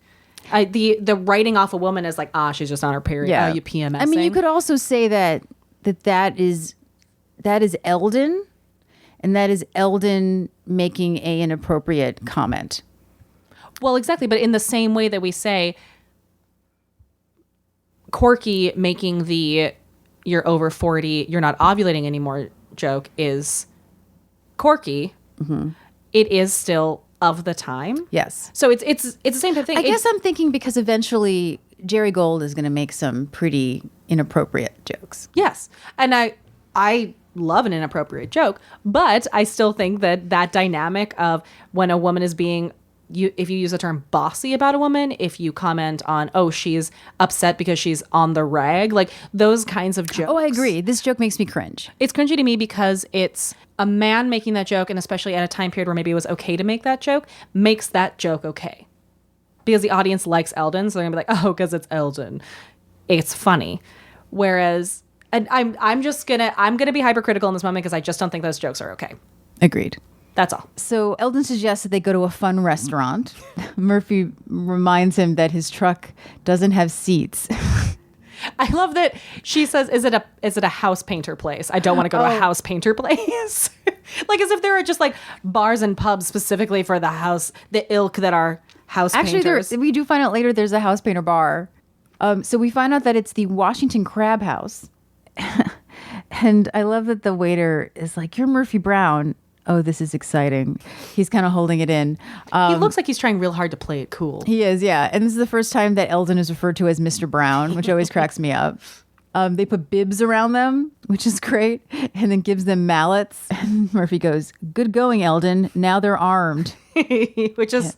The writing off a woman as like, she's just on her period. Yeah. You PMSing. I mean, you could also say that is Eldon, and that is Eldon making an inappropriate comment. Well, exactly. But in the same way that we say Corky making the "you're over 40, you're not ovulating anymore" joke is Corky. It is still of the time. Yes. So it's the same type of thing. I guess I'm thinking because eventually Jerry Gold is going to make some pretty inappropriate jokes. Yes. And I love an inappropriate joke, but I still think that dynamic of when a woman is being, if you use the term bossy about a woman, if you comment on, oh, she's upset because she's on the rag, like those kinds of jokes. Oh, I agree. This joke makes me cringe. It's cringy to me because it's a man making that joke, and especially at a time period where maybe it was okay to make that joke, makes that joke okay. Because the audience likes Eldon, so they're gonna be like, oh, because it's Eldon. It's funny. Whereas, and I'm gonna be hypercritical in this moment because I just don't think those jokes are okay. Agreed. That's all. So Eldon suggests that they go to a fun restaurant. Murphy reminds him that his truck doesn't have seats. I love that she says, is it a house painter place? I don't want to go to a house painter place. Like as if there are just like bars and pubs specifically for the ilk that are house painters. Actually, we do find out later there's a house painter bar. So we find out that it's the Washington Crab House. And I love that the waiter is like, "You're Murphy Brown." Oh, this is exciting. He's kind of holding it in. He looks like he's trying real hard to play it cool. He is, yeah. And this is the first time that Eldon is referred to as Mr. Brown, which always cracks me up. They put bibs around them, which is great, and then gives them mallets. And Murphy goes, "Good going, Eldon. Now they're armed." Which is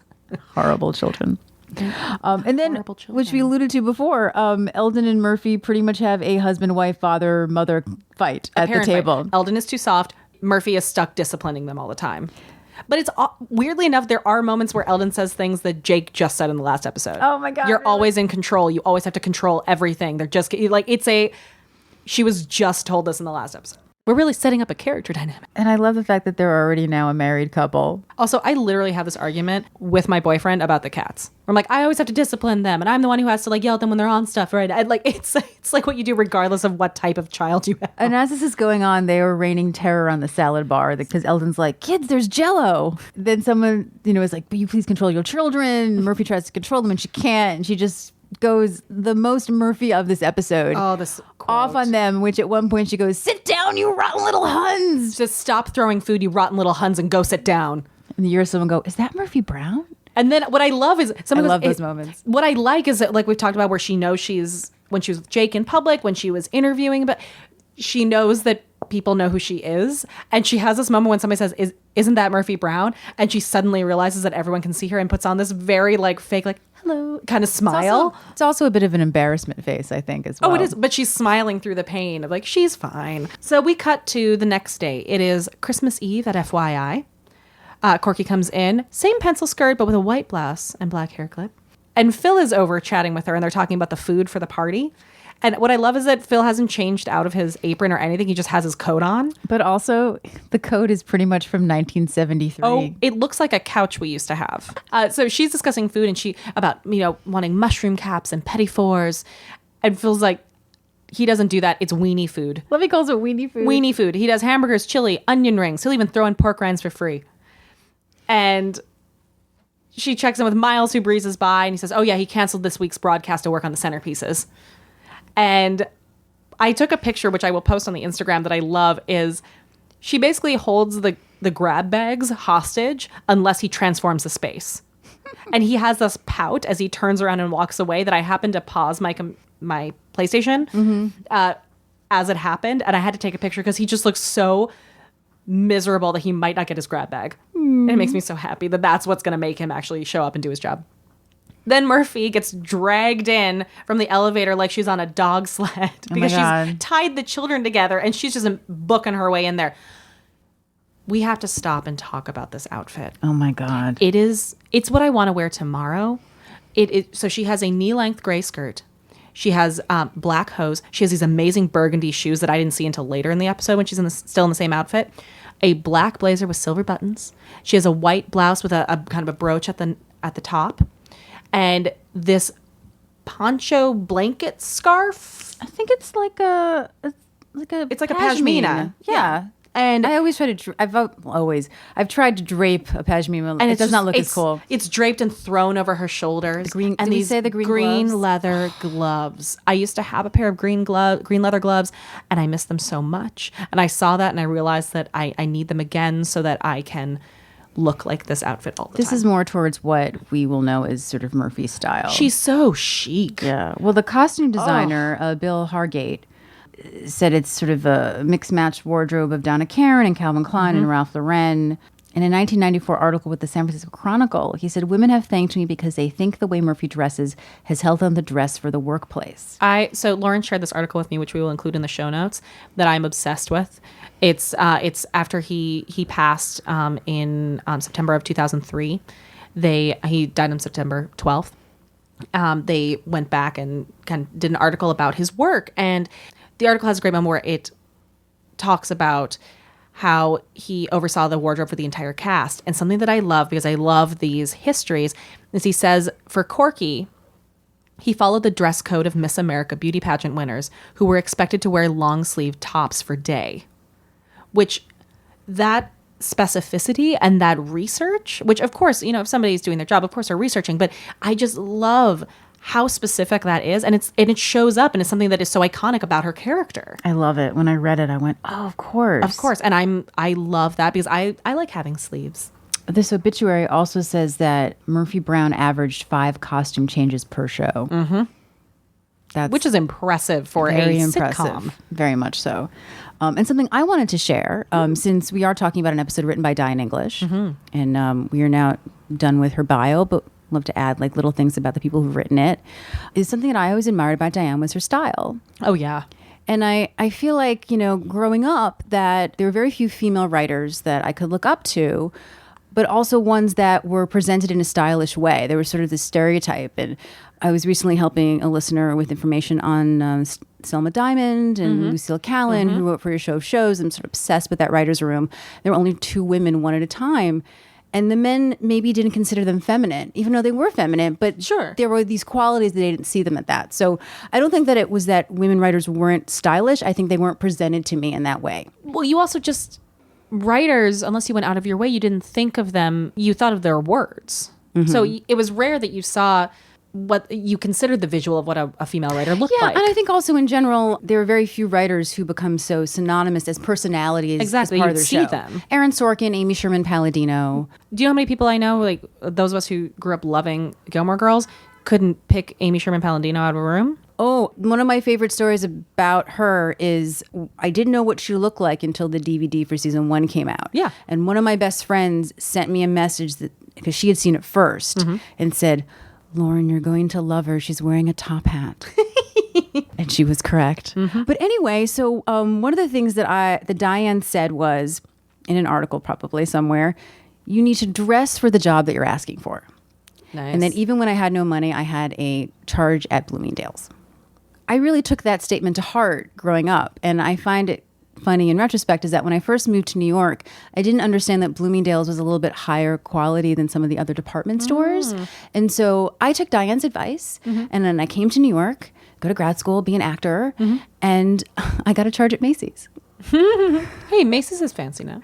horrible children. And then, which we alluded to before, Eldon and Murphy pretty much have a husband, wife, father, mother fight at the table. Eldon is too soft. Murphy is stuck disciplining them all the time. But it's weirdly enough, there are moments where Eldon says things that Jake just said in the last episode. Oh my God. You're really? always in control. You always have to control everything. They're just like, she was just told this in the last episode. We're really setting up a character dynamic. And I love the fact that they're already now a married couple. Also, I literally have this argument with my boyfriend about the cats. Where I'm like, I always have to discipline them, and I'm the one who has to like yell at them when they're on stuff, right? And like it's like what you do regardless of what type of child you have. And as this is going on, they are raining terror on the salad bar because Eldon's like, "Kids, there's Jell-O." Then someone, is like, "Will you please control your children?" Murphy tries to control them, and she can't, and she just goes the most Murphy of this episode. Oh, this quote. Off on them, which at one point she goes, "Sit down, you rotten little Huns." Just stop throwing food, you rotten little Huns, and go sit down. And you hear someone go, "Is that Murphy Brown?" And then what I love is I love those moments. What I like is that, like we've talked about, where she knows when she was with Jake in public, when she was interviewing, but she knows that people know who she is. And she has this moment when somebody says, "Isn't that Murphy Brown?" And she suddenly realizes that everyone can see her and puts on this very like fake, like, "Hello" kind of smile. It's also a bit of an embarrassment face, I think, as well. Oh, it is. But she's smiling through the pain of like, she's fine. So we cut to the next day. It is Christmas Eve at FYI. Corky comes in, same pencil skirt, but with a white blouse and black hair clip. And Phil is over chatting with her, and they're talking about the food for the party. And what I love is that Phil hasn't changed out of his apron or anything. He just has his coat on. But also, the coat is pretty much from 1973. Oh, it looks like a couch we used to have. So she's discussing food, and about wanting mushroom caps and petit fours. And Phil's like, he doesn't do that. It's weenie food. Levy calls it weenie food. Weenie food. He does hamburgers, chili, onion rings. He'll even throw in pork rinds for free. And she checks in with Miles, who breezes by, and he says, "Oh yeah, he canceled this week's broadcast to work on the centerpieces." And I took a picture, which I will post on the Instagram, that I love, is she basically holds the grab bags hostage unless he transforms the space. And he has this pout as he turns around and walks away that I happened to pause my PlayStation as it happened. And I had to take a picture because he just looks so miserable that he might not get his grab bag. And it makes me so happy that that's what's going to make him actually show up and do his job. Then Murphy gets dragged in from the elevator like she's on a dog sled because she's tied the children together and she's just booking her way in there. We have to stop and talk about this outfit. Oh my God. It's what I want to wear tomorrow. So she has a knee-length gray skirt. She has black hose. She has these amazing burgundy shoes that I didn't see until later in the episode when she's still in the same outfit. A black blazer with silver buttons. She has a white blouse with a kind of a brooch at the top. And this poncho blanket scarf. I think it's like a It's like a pashmina. Yeah. And I always try to. I've tried to drape a pashmina, and it does not look as cool. It's draped and thrown over her shoulders. Green. And did we say the green gloves? leather gloves. I used to have a pair of green leather gloves, and I miss them so much. And I saw that, and I realized that I need them again so that I can look like this outfit all the time. This is more towards what we will know as sort of Murphy style. She's so chic. Yeah. Well, the costume designer, Bill Hargate, said it's sort of a mixed match wardrobe of Donna Karan and Calvin Klein and Ralph Lauren. In a 1994 article with the San Francisco Chronicle, he said, "Women have thanked me because they think the way Murphy dresses has helped them to dress for the workplace." So Lauren shared this article with me, which we will include in the show notes, that I'm obsessed with. It's after he passed in September of 2003. He died on September 12th. They went back and kind of did an article about his work, and the article has a great moment where it talks about how he oversaw the wardrobe for the entire cast. And something that I love, because I love these histories, is he says, for Corky, he followed the dress code of Miss America beauty pageant winners who were expected to wear long sleeve tops for day. Which, that specificity and that research, which of course, if somebody's doing their job, of course they're researching, but I just love how specific that is, and it shows up, and it's something that is so iconic about her character. I love it. When I read it, I went, "Oh, of course, and I love that because I like having sleeves." This obituary also says that Murphy Brown averaged 5 costume changes per show. Mm-hmm. Which is impressive for a sitcom. Very much so. And something I wanted to share, since we are talking about an episode written by Diane English, and we are now done with her bio, but love to add like little things about the people who've written it, is something that I always admired about Diane was her style. Oh, yeah. And I feel like, growing up, that there were very few female writers that I could look up to, but also ones that were presented in a stylish way. There was sort of this stereotype. And I was recently helping a listener with information on Selma Diamond and Lucille Callan, who wrote For Your Show of Shows. I'm sort of obsessed with that writer's room. There were only 2 women, one at a time. And the men maybe didn't consider them feminine, even though they were feminine. But sure, there were these qualities that they didn't see them at that. So I don't think that it was that women writers weren't stylish. I think they weren't presented to me in that way. Well, you also just, writers, unless you went out of your way, you didn't think of them. You thought of their words. So it was rare that you saw what you considered the visual of what a female writer looked like. And I think also in general, there are very few writers who become so synonymous as personalities exactly. as part of their show. Them. Aaron Sorkin, Amy Sherman Palladino. Do you know how many people I know, like those of us who grew up loving Gilmore Girls, couldn't pick Amy Sherman Palladino out of a room? Oh, one of my favorite stories about her is I didn't know what she looked like until the DVD for season 1 came out. Yeah. And one of my best friends sent me a message that, because she had seen it first, and said, "Lauren, you're going to love her. She's wearing a top hat." And she was correct. But anyway, so one of the things that Diane said was, in an article probably somewhere, you need to dress for the job that you're asking for. Nice. And then even when I had no money, I had a charge at Bloomingdale's. I really took that statement to heart growing up. And I find it funny in retrospect is that when I first moved to New York, I didn't understand that Bloomingdale's was a little bit higher quality than some of the other department stores. And so I took Diane's advice and then I came to New York, go to grad school, be an actor, and I got a charge at Macy's. Hey, Macy's is fancy now.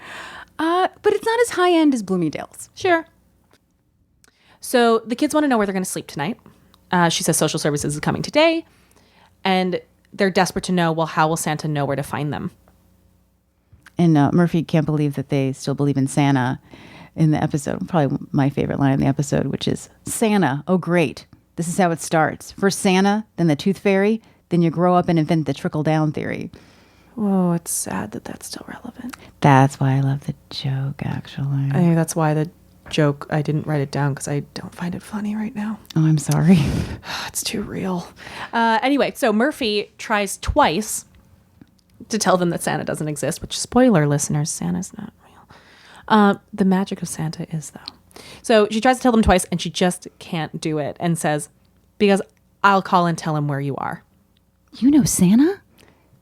But it's not as high end as Bloomingdale's. Sure. So the kids want to know where they're going to sleep tonight. She says social services is coming today. And they're desperate to know, well, how will Santa know where to find them? And Murphy can't believe that they still believe in Santa in the episode. Probably my favorite line in the episode, which is, "Santa, oh great. This is how it starts. First Santa, then the tooth fairy, then you grow up and invent the trickle-down theory." Oh, it's sad that that's still relevant. That's why I love the joke, actually. I think that's why the joke, I didn't write it down because I don't find it funny right now. Oh, I'm sorry. It's too real. Anyway, so Murphy tries twice to tell them that Santa doesn't exist, which, spoiler listeners, Santa's not real. The magic of Santa is, though. So she tries to tell them twice and she just can't do it and says, "Because I'll call and tell him where you are." You know Santa?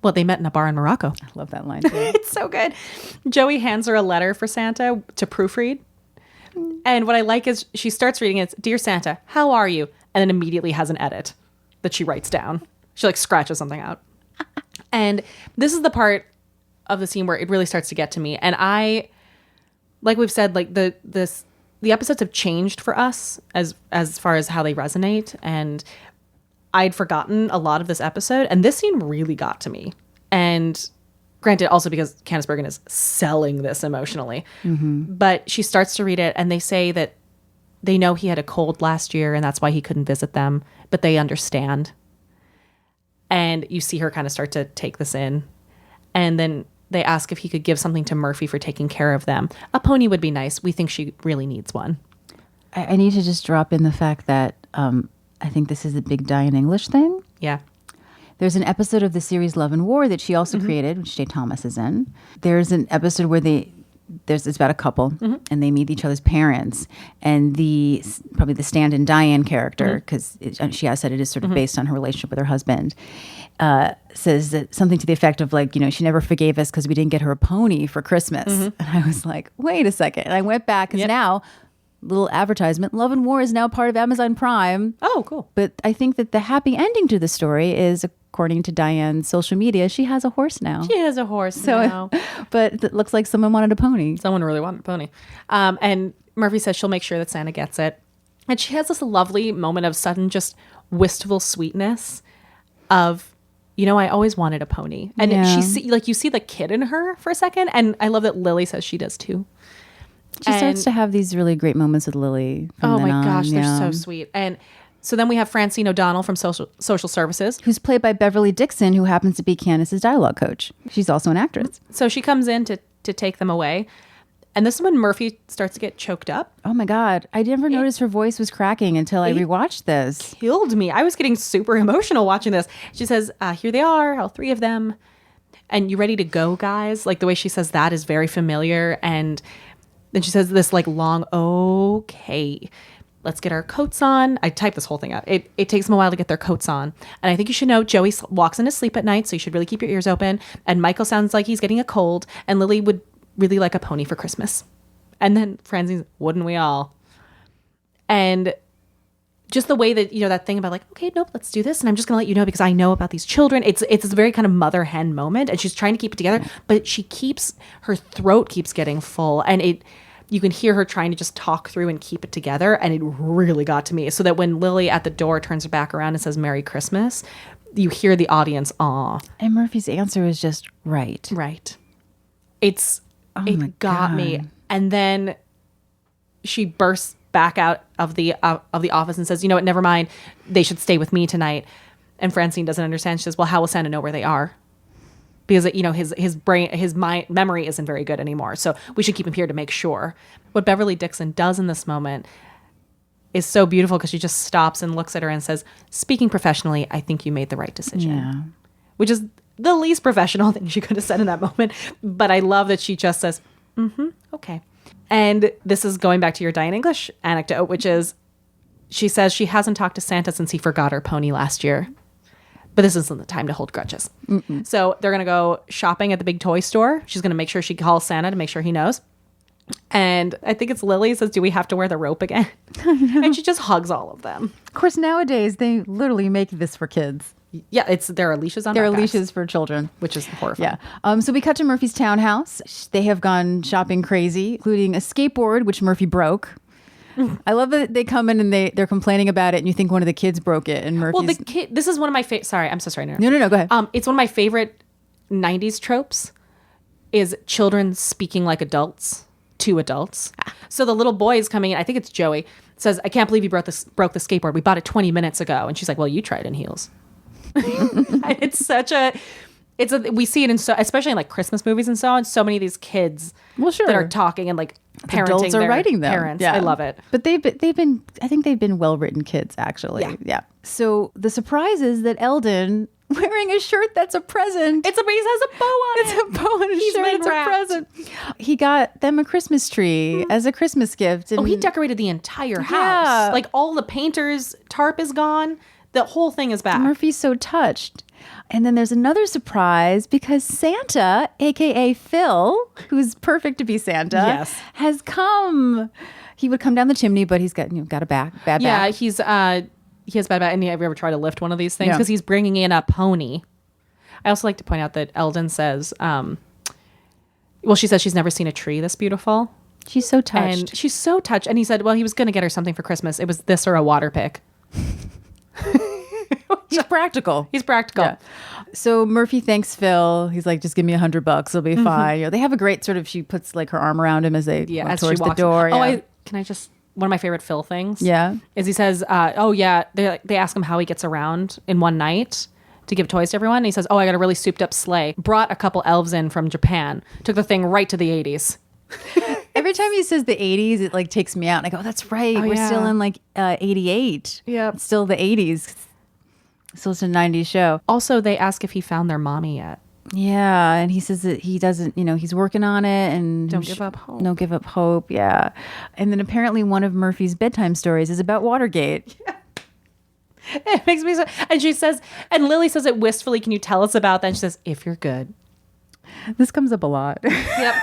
Well, they met in a bar in Morocco. I love that line too. It's so good. Joey hands her a letter for Santa to proofread. And what I like is she starts reading it. "Dear Santa, how are you?" And then immediately has an edit that she writes down. She like scratches something out. And this is the part of the scene where it really starts to get to me. And I, like we've said, like the episodes have changed for us as far as how they resonate. And I'd forgotten a lot of this episode, and this scene really got to me. And granted, also because Candice Bergen is selling this emotionally. But she starts to read it, and they say that they know he had a cold last year, and that's why he couldn't visit them, but they understand. And you see her kind of start to take this in. And then they ask if he could give something to Murphy for taking care of them. A pony would be nice. We think she really needs one. I need to just drop in the fact that I think this is a big Diane English thing. Yeah. There's an episode of the series Love and War that she also created, which Jay Thomas is in. There's an episode where it's about a couple and they meet each other's parents, and probably the stand-in Diane character, because she has said it is sort of based on her relationship with her husband, says that something to the effect of like, she never forgave us because we didn't get her a pony for Christmas. And I was like, wait a second. And I went back because now, little advertisement, Love and War is now part of Amazon Prime. Oh, cool. But I think that the happy ending to the story is, according to Diane's social media, she has a horse now. She has a horse now. But it looks like someone wanted a pony. Someone really wanted a pony. And Murphy says she'll make sure that Santa gets it. And she has this lovely moment of sudden just wistful sweetness of, I always wanted a pony. And you see the kid in her for a second. And I love that Lily says she does too. She starts to have these really great moments with Lily. Oh my gosh, they're so sweet. And so then we have Francine O'Donnell from Social Services, who's played by Beverly Dixon, who happens to be Candace's dialogue coach. She's also an actress. So she comes in to take them away. And this is when Murphy starts to get choked up. Oh my God. I never noticed her voice was cracking until I rewatched this. Killed me. I was getting super emotional watching this. She says, here they are, all three of them. And you ready to go, guys? Like the way she says that is very familiar. And then she says this like long, okay, let's get our coats on. I typed this whole thing out. It takes them a while to get their coats on. And I think you should know Joey walks into sleep at night, so you should really keep your ears open. And Michael sounds like he's getting a cold. And Lily would really like a pony for Christmas. And then Francine's, wouldn't we all? And just the way that, that thing about like, okay, nope, let's do this. And I'm just going to let you know because I know about these children. It's this very kind of mother hen moment. And she's trying to keep it together. But her throat keeps getting full. And you can hear her trying to just talk through and keep it together. And it really got to me. So that when Lily at the door turns her back around and says, Merry Christmas, you hear the audience, aw. And Murphy's answer is just right. Right. It got me. And then she bursts back out of the office and says, you know what, never mind. They should stay with me tonight. And Francine doesn't understand. She says, well, how will Santa know where they are? Because his memory isn't very good anymore. So we should keep him here to make sure. What Beverly Dixon does in this moment is so beautiful because she just stops and looks at her and says, speaking professionally, I think you made the right decision. Yeah. Which is the least professional thing she could have said in that moment. But I love that she just says, okay. And this is going back to your Diane English anecdote, which is she says she hasn't talked to Santa since he forgot her pony last year. But this isn't the time to hold grudges. So they're going to go shopping at the big toy store. She's going to make sure she calls Santa to make sure he knows. And I think it's Lily says, do we have to wear the rope again? And she just hugs all of them. Of course, nowadays, they literally make this for kids. Yeah, there are leashes on There are backpacks, leashes for children. which is horrifying. Yeah. So we cut to Murphy's townhouse. They have gone shopping crazy, including a skateboard, which Murphy broke. I love that they come in and they're complaining about it, and you think one of the kids broke it. And Murphy's... Well, the kid. This is one of my favorite. Sorry, I'm so sorry. No, go ahead. It's one of my favorite '90s tropes. Is children speaking like adults to adults. So the little boy is coming in. I think it's Joey. Says, "I can't believe you broke the skateboard. We bought it 20 minutes ago." And she's like, "Well, you tried in heels." We see it in especially in like Christmas movies and so on. So many of these kids that are talking and like parenting adults are their writing them. parents. Yeah. I love it. But they've been I think they've been well-written kids, actually. Yeah. So the surprise is that Eldon, wearing a shirt that's a present. He has a bow on it. It's a bow on his shirt. It's a wrapped. present. He got them a Christmas tree as a Christmas gift. And He decorated the entire house. Yeah. Like all the painter's tarp is gone. The whole thing is back. Murphy's so touched. And then there's another surprise because Santa, a.k.a. Phil, who's perfect to be Santa, has come. He would come down the chimney, but he's got a bad back. Yeah, he has bad back. And have you ever tried to lift one of these things? Because he's bringing in a pony. I also like to point out that Eldon says, Well, she says she's never seen a tree this beautiful. She's so touched. And she's so touched. And he said, well, he was going to get her something for Christmas. It was this or a water pick. He's practical. He's practical. Yeah. So Murphy thanks Phil. He's like, just give me $100. It'll be fine. You know, they have a great sort of, she puts like her arm around him as they walk as towards she the walks. door. Oh, Yeah. can I just, one of my favorite Phil things. Yeah. Is he says, oh yeah, they ask him how he gets around in one night to give toys to everyone. And he says, oh, I got a really souped up sleigh. Brought a couple elves in from Japan. Took the thing right to the 80s. Every time he says the 80s, it like takes me out. And I go, oh, that's right. We're yeah. still in like 88. Yep. It's still the 80s. So it's a 90s show. Also, they ask if he found their mommy yet. Yeah. And he says that he doesn't, you know, he's working on it and Don't give up hope. No give up hope. Yeah. And then apparently one of Murphy's bedtime stories is about Watergate. It makes me so. And she says, and Lily says it wistfully, can you tell us about that? And she says, if you're good. This comes up a lot. Yep.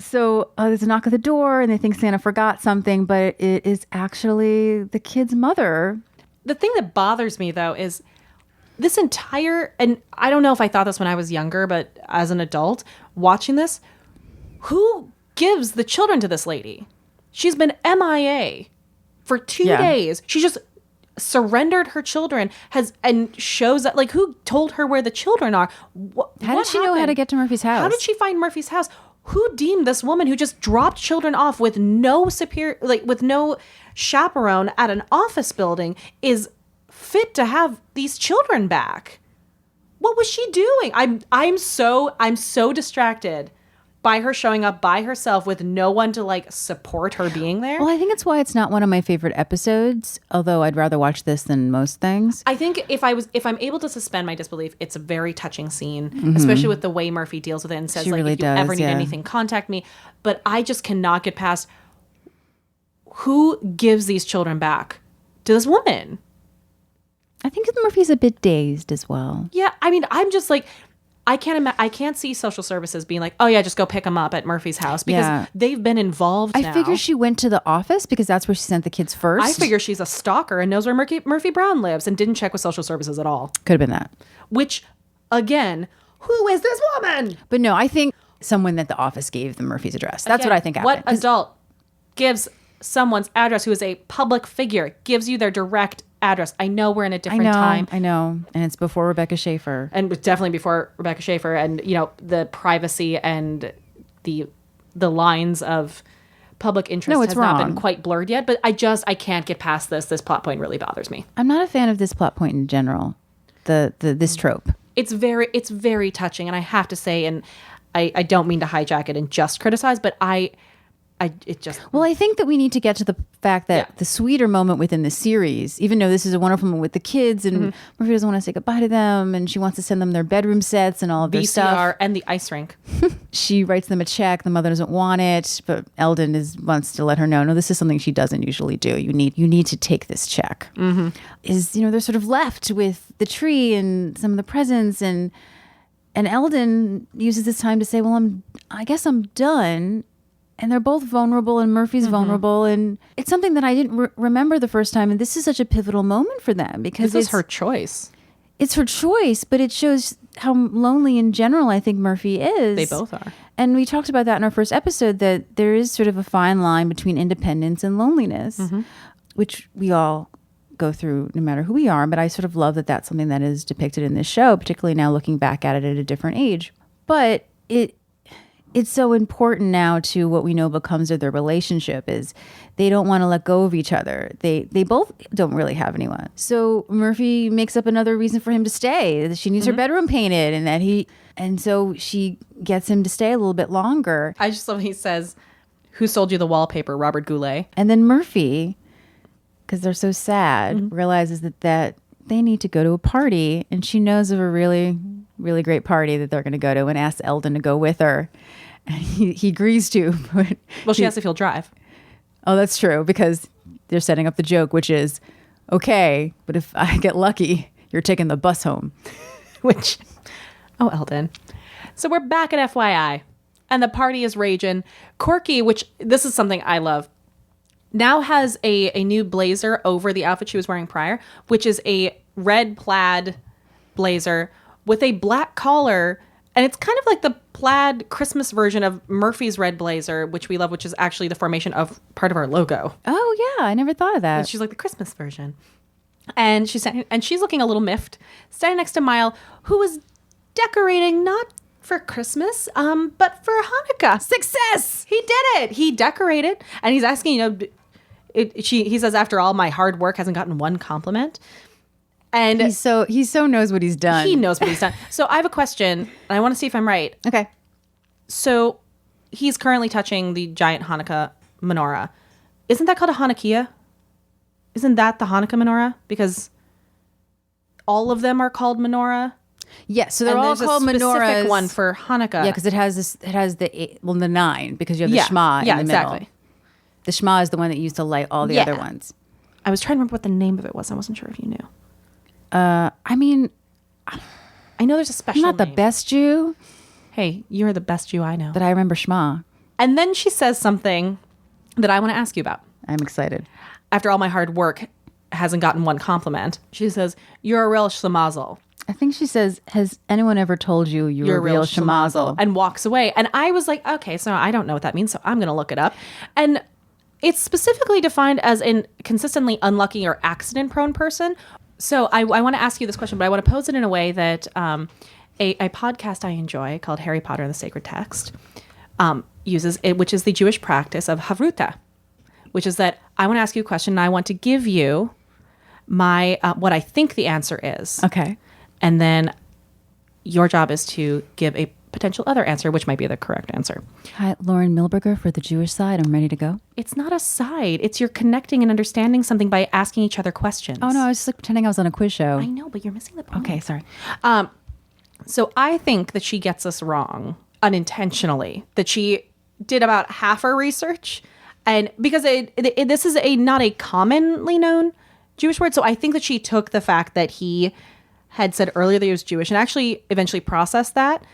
So there's a knock at the door and they think Santa forgot something, but it is actually the kid's mother. The thing that bothers me, though, is this entire, and I don't know if I thought this when I was younger, but as an adult watching this, who gives the children to this lady? She's been MIA for 2 days. She just surrendered her children, and shows that, like, who told her where the children are? How did she know how to get to Murphy's house? How did she find Murphy's house? Who deemed this woman who just dropped children off with no with no chaperone at an office building is fit to have these children back? What was she doing? I'm so distracted by her showing up by herself with no one to like support her being there. Well, I think it's why it's not one of my favorite episodes, although I'd rather watch this than most things. I think if I'm able to suspend my disbelief, it's a very touching scene, especially with the way Murphy deals with it and says, She like, really if you does, ever need yeah. anything, contact me. But I just cannot get past who gives these children back to this woman. I think Murphy's a bit dazed as well. Yeah, I mean, I'm just like, I can't see social services being like, oh yeah, just go pick them up at Murphy's house, because Yeah. they've been involved now. I figure she went to the office because that's where she sent the kids first. I figure she's a stalker and knows where Murphy Brown lives and didn't check with social services at all. Could have been that. Which, again, who is this woman? But no, I think someone at the office gave them Murphy's address. That's Again, what I think happened. What adult gives someone's address who is a public figure, gives you their direct address? I know we're in a different time. I know. And it's before Rebecca Schaefer. And definitely before Rebecca Schaefer, and you know, the privacy and the lines of public interest it's has not been wrong. quite blurred yet. But I can't get past this. This plot point really bothers me. I'm not a fan of this plot point in general. This trope. It's very touching, and I have to say, and I don't mean to hijack it and just criticize, but Well, I think that we need to get to the fact that Yeah. the sweeter moment within the series, even though this is a wonderful moment with the kids and Murphy doesn't want to say goodbye to them and she wants to send them their bedroom sets and all of their VCR stuff. and the ice rink. She writes them a check. The mother doesn't want it, but Eldon wants to let her know, no, this is something she doesn't usually do. You need to take this check. Mm-hmm. They're sort of left with the tree and some of the presents, and Eldon uses this time to say, well, I guess I'm done. And they're both vulnerable, and Murphy's vulnerable, and it's something that I didn't remember the first time. And this is such a pivotal moment for them because This is her choice. It's her choice, but it shows how lonely in general I think Murphy is. They both are. And we talked about that in our first episode, that there is sort of a fine line between independence and loneliness, which we all go through no matter who we are. But I sort of love that that's something that is depicted in this show, particularly now looking back at it at a different age. But it's so important now to what we know becomes of their relationship is they don't want to let go of each other. They both don't really have anyone. So Murphy makes up another reason for him to stay. That she needs her bedroom painted, and so she gets him to stay a little bit longer. I just love when he says, "Who sold you the wallpaper, Robert Goulet?" And then Murphy, because they're so sad, realizes that they need to go to a party, and she knows of a really, really great party that they're going to go to, and asks Eldon to go with her. And he agrees to. But Well, she asked if he'll drive. Oh, that's true, because they're setting up the joke, which is, okay, but if I get lucky, you're taking the bus home. Which, oh, Eldon. So we're back at FYI, and the party is raging. Corky, which this is something I love, now has a new blazer over the outfit she was wearing prior, which is a red plaid blazer with a black collar And it's kind of like the plaid Christmas version of Murphy's red blazer, which we love, which is actually the formation of part of our logo. Oh yeah, I never thought of that. And she's like the Christmas version. And she's looking a little miffed, standing next to Mile, who was decorating not for Christmas, but for Hanukkah. Success! He did it. He decorated, and he's asking, he says, after all my hard work, hasn't gotten one compliment. And he so knows what he's done. he knows what he's done. So I have a question, and I want to see if I'm right. Okay. So he's currently touching the giant Hanukkah menorah. Isn't that called a Hanukkah? Isn't that the Hanukkah menorah? Because all of them are called menorah. Yes, so they're And all there's called a specific menorahs. one for Hanukkah. Yeah, because it has the 9 because you have the Shema in the exactly. middle. The Shema is the one that used to light all the other ones. I was trying to remember what the name of it was. I wasn't sure if you knew. I mean, I know there's a special I'm not the name. best Jew, Hey, you're the best Jew I know. but I remember Shema. And then she says something that I want to ask you about. I'm excited. After all my hard work hasn't gotten one compliment, she says, "You're a real schlemazel." I think she says, "Has anyone ever told you you're a real shemazel?" And walks away. And I was like, okay, so I don't know what that means, so I'm going to look it up. And it's specifically defined as a consistently unlucky or accident-prone person. So I want to ask you this question, but I want to pose it in a way that a podcast I enjoy called Harry Potter and the Sacred Text uses it, which is the Jewish practice of havruta, which is that I want to ask you a question and I want to give you my what I think the answer is. Okay. And then your job is to give a potential other answer, which might be the correct answer. Hi, Lauren Milberger for the Jewish side. I'm ready to go. It's not a side. It's you're connecting and understanding something by asking each other questions. Oh no, I was just like pretending I was on a quiz show. I know, but you're missing the point. Okay, sorry. So I think that she gets us wrong unintentionally, that she did about half her research. And because this is not a commonly known Jewish word. So I think that she took the fact that he had said earlier that he was Jewish and actually eventually processed that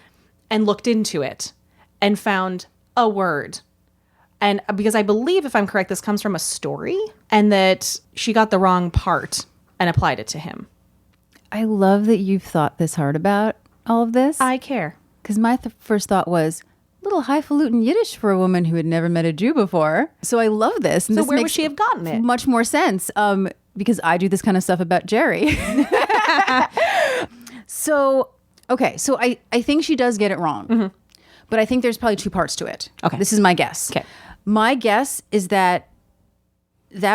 and looked into it and found a word. And because I believe, if I'm correct, this comes from a story and that she got the wrong part and applied it to him. I love that you've thought this hard about all of this. I care. Because my first thought was, little highfalutin Yiddish for a woman who had never met a Jew before. So I love this. And So this where would makes she have gotten it? much more sense because I do this kind of stuff about Jerry. So I think she does get it wrong. But I think there's probably 2 parts to it. Okay. This is my guess. Okay. My guess is that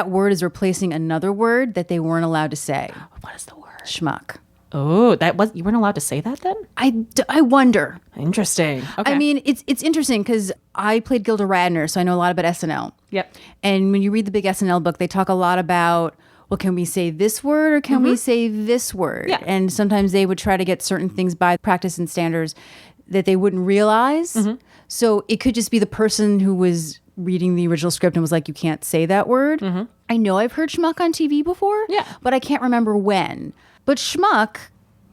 word is replacing another word that they weren't allowed to say. What is the word? Schmuck. Oh, you weren't allowed to say that then? I wonder. Interesting. Okay. I mean, it's interesting because I played Gilda Radner, so I know a lot about SNL. Yep. And when you read the big SNL book, they talk a lot about, well, can we say this word or can we say this word? Yeah. And sometimes they would try to get certain things by practice and standards that they wouldn't realize. So it could just be the person who was reading the original script and was like, you can't say that word. I know I've heard schmuck on TV before, Yeah. but I can't remember when. But schmuck,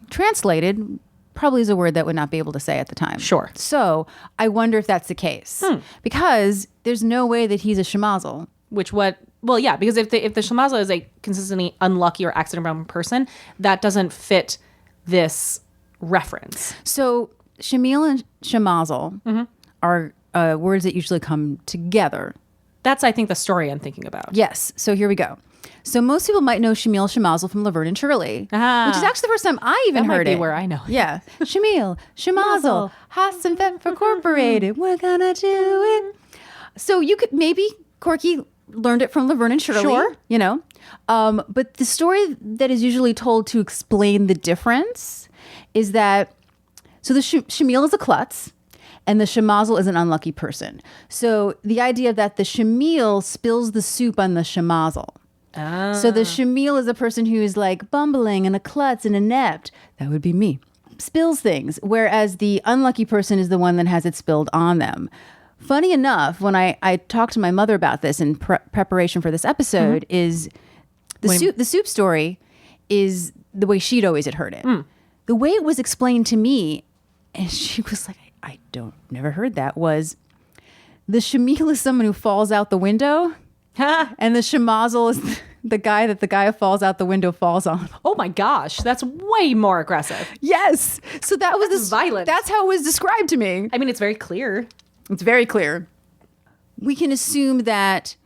translated, probably is a word that would not be able to say at the time. Sure. So I wonder if that's the case. Because there's no way that he's a schmazel. Well, yeah, because if the shemazel is a consistently unlucky or accident-prone person, that doesn't fit this reference. So shamil and shemazel are words that usually come together. That's, I think, the story I'm thinking about. Yes. So here we go. So most people might know Shamil Shemazel from Laverne and Shirley, which is actually the first time I even That might heard be it. where I know it. Yeah. Shamil, Shemazel, Haas and Fett Incorporated. We're gonna do it. So you could maybe Corky learned it from Laverne and Shirley. Sure. You know. But the story that is usually told to explain the difference is that so the Shamil is a klutz. And the shemazel is an unlucky person. So the idea that the shamil spills the soup on the shemazel. So the shamil is a person who is like bumbling and a klutz and inept. That would be me. Spills things. Whereas the unlucky person is the one that has it spilled on them. Funny enough, when I talked to my mother about this in preparation for this episode, is the soup story is the way she'd always had heard it. The way it was explained to me, and she was like, I never heard that, was the shamil is someone who falls out the window and the shemazel is the guy that the guy who falls out the window falls on. Oh my gosh, that's way more aggressive. Yes. So that was That's violent. That's how it was described to me. I mean, it's very clear. It's very clear. We can assume that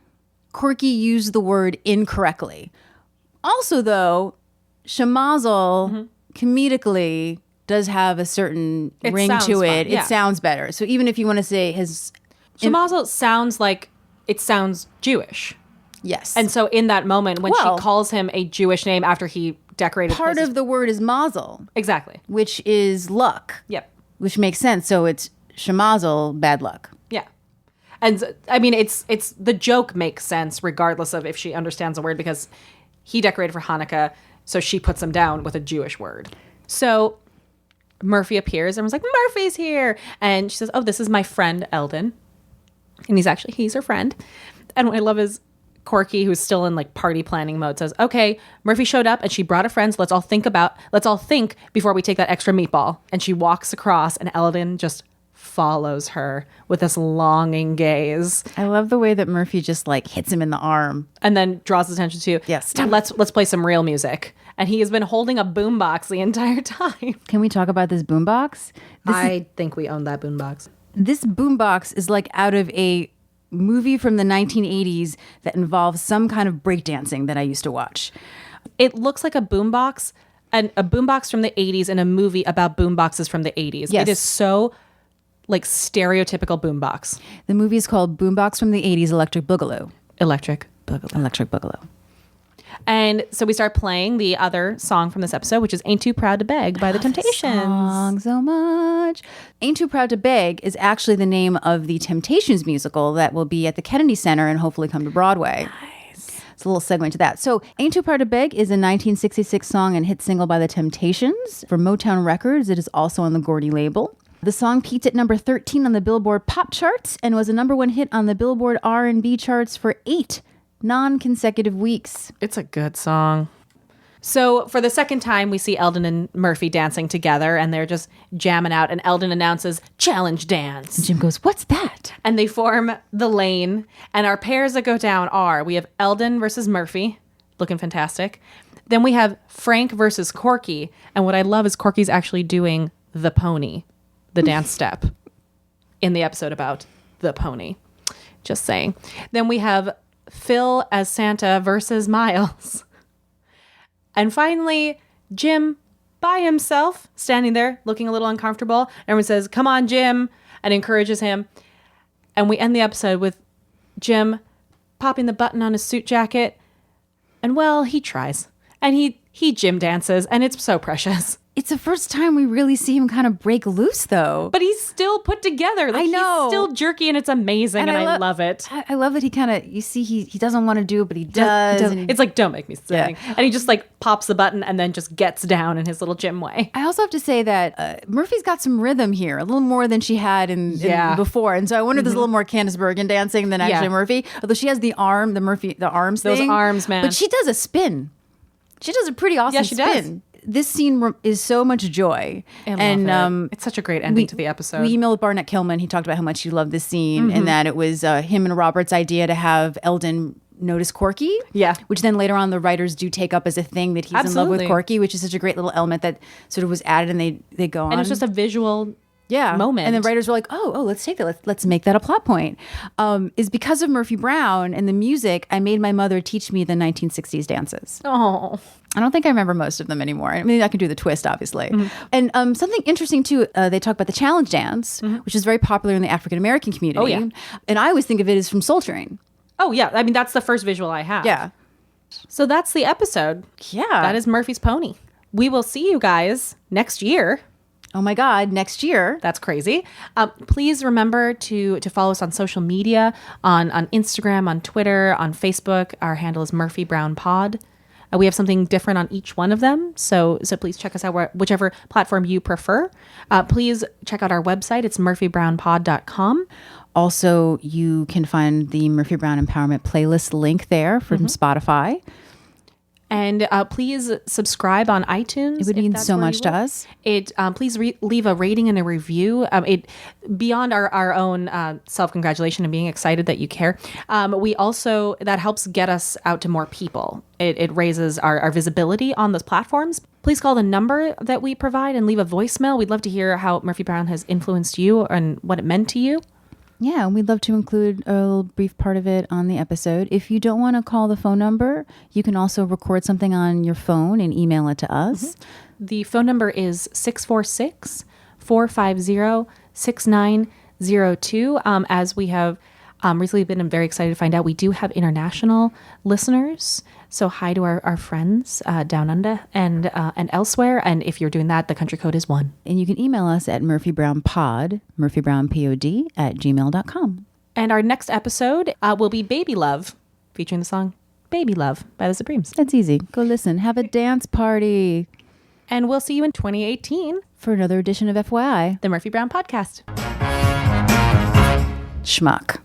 Corky used the word incorrectly. Also, though, Shemazel comedically does have a certain It ring sounds to fun, it. yeah. It sounds better. So even if you want to say his... Shemazel sounds like it sounds Jewish. Yes. And so in that moment, when Well- she calls him a Jewish name after he decorated part places- of the word is mazel, Exactly. which is luck. Yep. Which makes sense. So it's Shemazel, bad luck. Yeah. And I mean, it's the joke makes sense regardless of if she understands the word, because he decorated for Hanukkah, so she puts him down with a Jewish word. So Murphy appears. Everyone's like, Murphy's here. And she says, oh, this is my friend Eldon. And he's her friend. And what I love is Corky, who's still in like party planning mode, says, okay, Murphy showed up and she brought a friend. So let's all think before we take that extra meatball. And she walks across and Eldon just follows her with this longing gaze I love the way that Murphy just like hits him in the arm. and then draws his attention to, Yes. let's play some real music. And he has been holding a boombox the entire time. Can we talk about this boombox? I think we own that boombox. This boombox is like out of a movie from the 1980s that involves some kind of breakdancing that I used to watch. It looks like a boombox, and a boombox from the 80s in a movie about boomboxes from the 80s. Yes. It is so like stereotypical boombox. The movie is called Boombox from the 80s, Electric Boogaloo. Electric Boogaloo. Electric Boogaloo. And so we start playing the other song from this episode, which is Ain't Too Proud to Beg by the Temptations. Song so much. Ain't Too Proud to Beg is actually the name of the Temptations musical that will be at the Kennedy Center and hopefully come to Broadway. Nice. It's a little segue into that. So Ain't Too Proud to Beg is a 1966 song and hit single by the Temptations. For Motown Records, it is also on the Gordy label. The song peaked at number 13 on the Billboard Pop charts and was a number 1 hit on the Billboard R&B charts for 8 non-consecutive weeks. It's a good song. So for the second time, we see Eldon and Murphy dancing together, and they're just jamming out, and Eldon announces, challenge dance. Jim goes, what's that? And they form the lane, and our pairs that go down are, we have Eldon versus Murphy, looking fantastic. Then we have Frank versus Corky, and what I love is Corky's actually doing the pony, the dance step, in the episode about the pony. Just saying. Then we have Phil as Santa versus Miles. And finally, Jim by himself, standing there looking a little uncomfortable. Everyone says, come on, Jim, and encourages him. And we end the episode with Jim popping the button on his suit jacket. And well, he tries. And he Jim dances, and it's so precious. It's the first time we really see him kind of break loose, though. But he's still put together. Like, I know. He's still jerky, and it's amazing, and I love it. I love that he kind of, you see, he doesn't want to do it, but he does. and he- It's like, don't make me sing. Yeah. And he just like pops the button and then just gets down in his little Jim way. I also have to say that Murphy's got some rhythm here, a little more than she had in before. And so I wonder if there's a little more Candice Bergen dancing than actually Yeah. Murphy. Although she has the arms Those thing. arms, man. But she does a spin. She does a pretty awesome she spin. This scene is so much joy. I love it. It's such a great ending to the episode. We emailed Barnett Kilman. He talked about how much he loved this scene and that it was him and Robert's idea to have Eldon notice Corky. Yeah. Which then later on the writers do take up as a thing that he's in love Absolutely. with Corky, which is such a great little element that sort of was added and they go on. and it's just a visual moment. And the writers were like, oh, let's take that. Let's make that a plot point. Is because of Murphy Brown and the music, I made my mother teach me the 1960s dances. Oh. I don't think I remember most of them anymore. I mean, I can do the twist, obviously. And something interesting, too, they talk about the challenge dance, which is very popular in the African-American community. Oh, yeah. And I always think of it as from Soul Train. Oh, yeah. I mean, that's the first visual I have. Yeah. So that's the episode. Yeah. That is Murphy's Pony. We will see you guys next year. Oh, my God. Next year. That's crazy. Please remember to follow us on social media, on Instagram, on Twitter, on Facebook. Our handle is Murphy Brown Pod. We have something different on each one of them. So please check us out whichever platform you prefer. Please check out our website. It's murphybrownpod.com. Also, you can find the Murphy Brown Empowerment playlist link there from Spotify. And please subscribe on iTunes. It would if mean that's so where much you to live. us. It please leave a rating and a review. It beyond our own self-congratulation and being excited that you care. We also that helps get us out to more people. It raises our visibility on those platforms. Please call the number that we provide and leave a voicemail. We'd love to hear how Murphy Brown has influenced you and what it meant to you. Yeah, and we'd love to include a little brief part of it on the episode. If you don't want to call the phone number, you can also record something on your phone and email it to us. The phone number is 646-450-6902. As we have recently been very excited to find out, we do have international listeners. So hi to our friends down under and elsewhere. And if you're doing that, the country code is 1. And you can email us at murphybrownpod, murphybrownpod@gmail.com. And our next episode will be Baby Love, featuring the song Baby Love by the Supremes. That's easy. Go listen. Have a dance party. And we'll see you in 2018, For another edition of FYI. the Murphy Brown Podcast. Schmuck.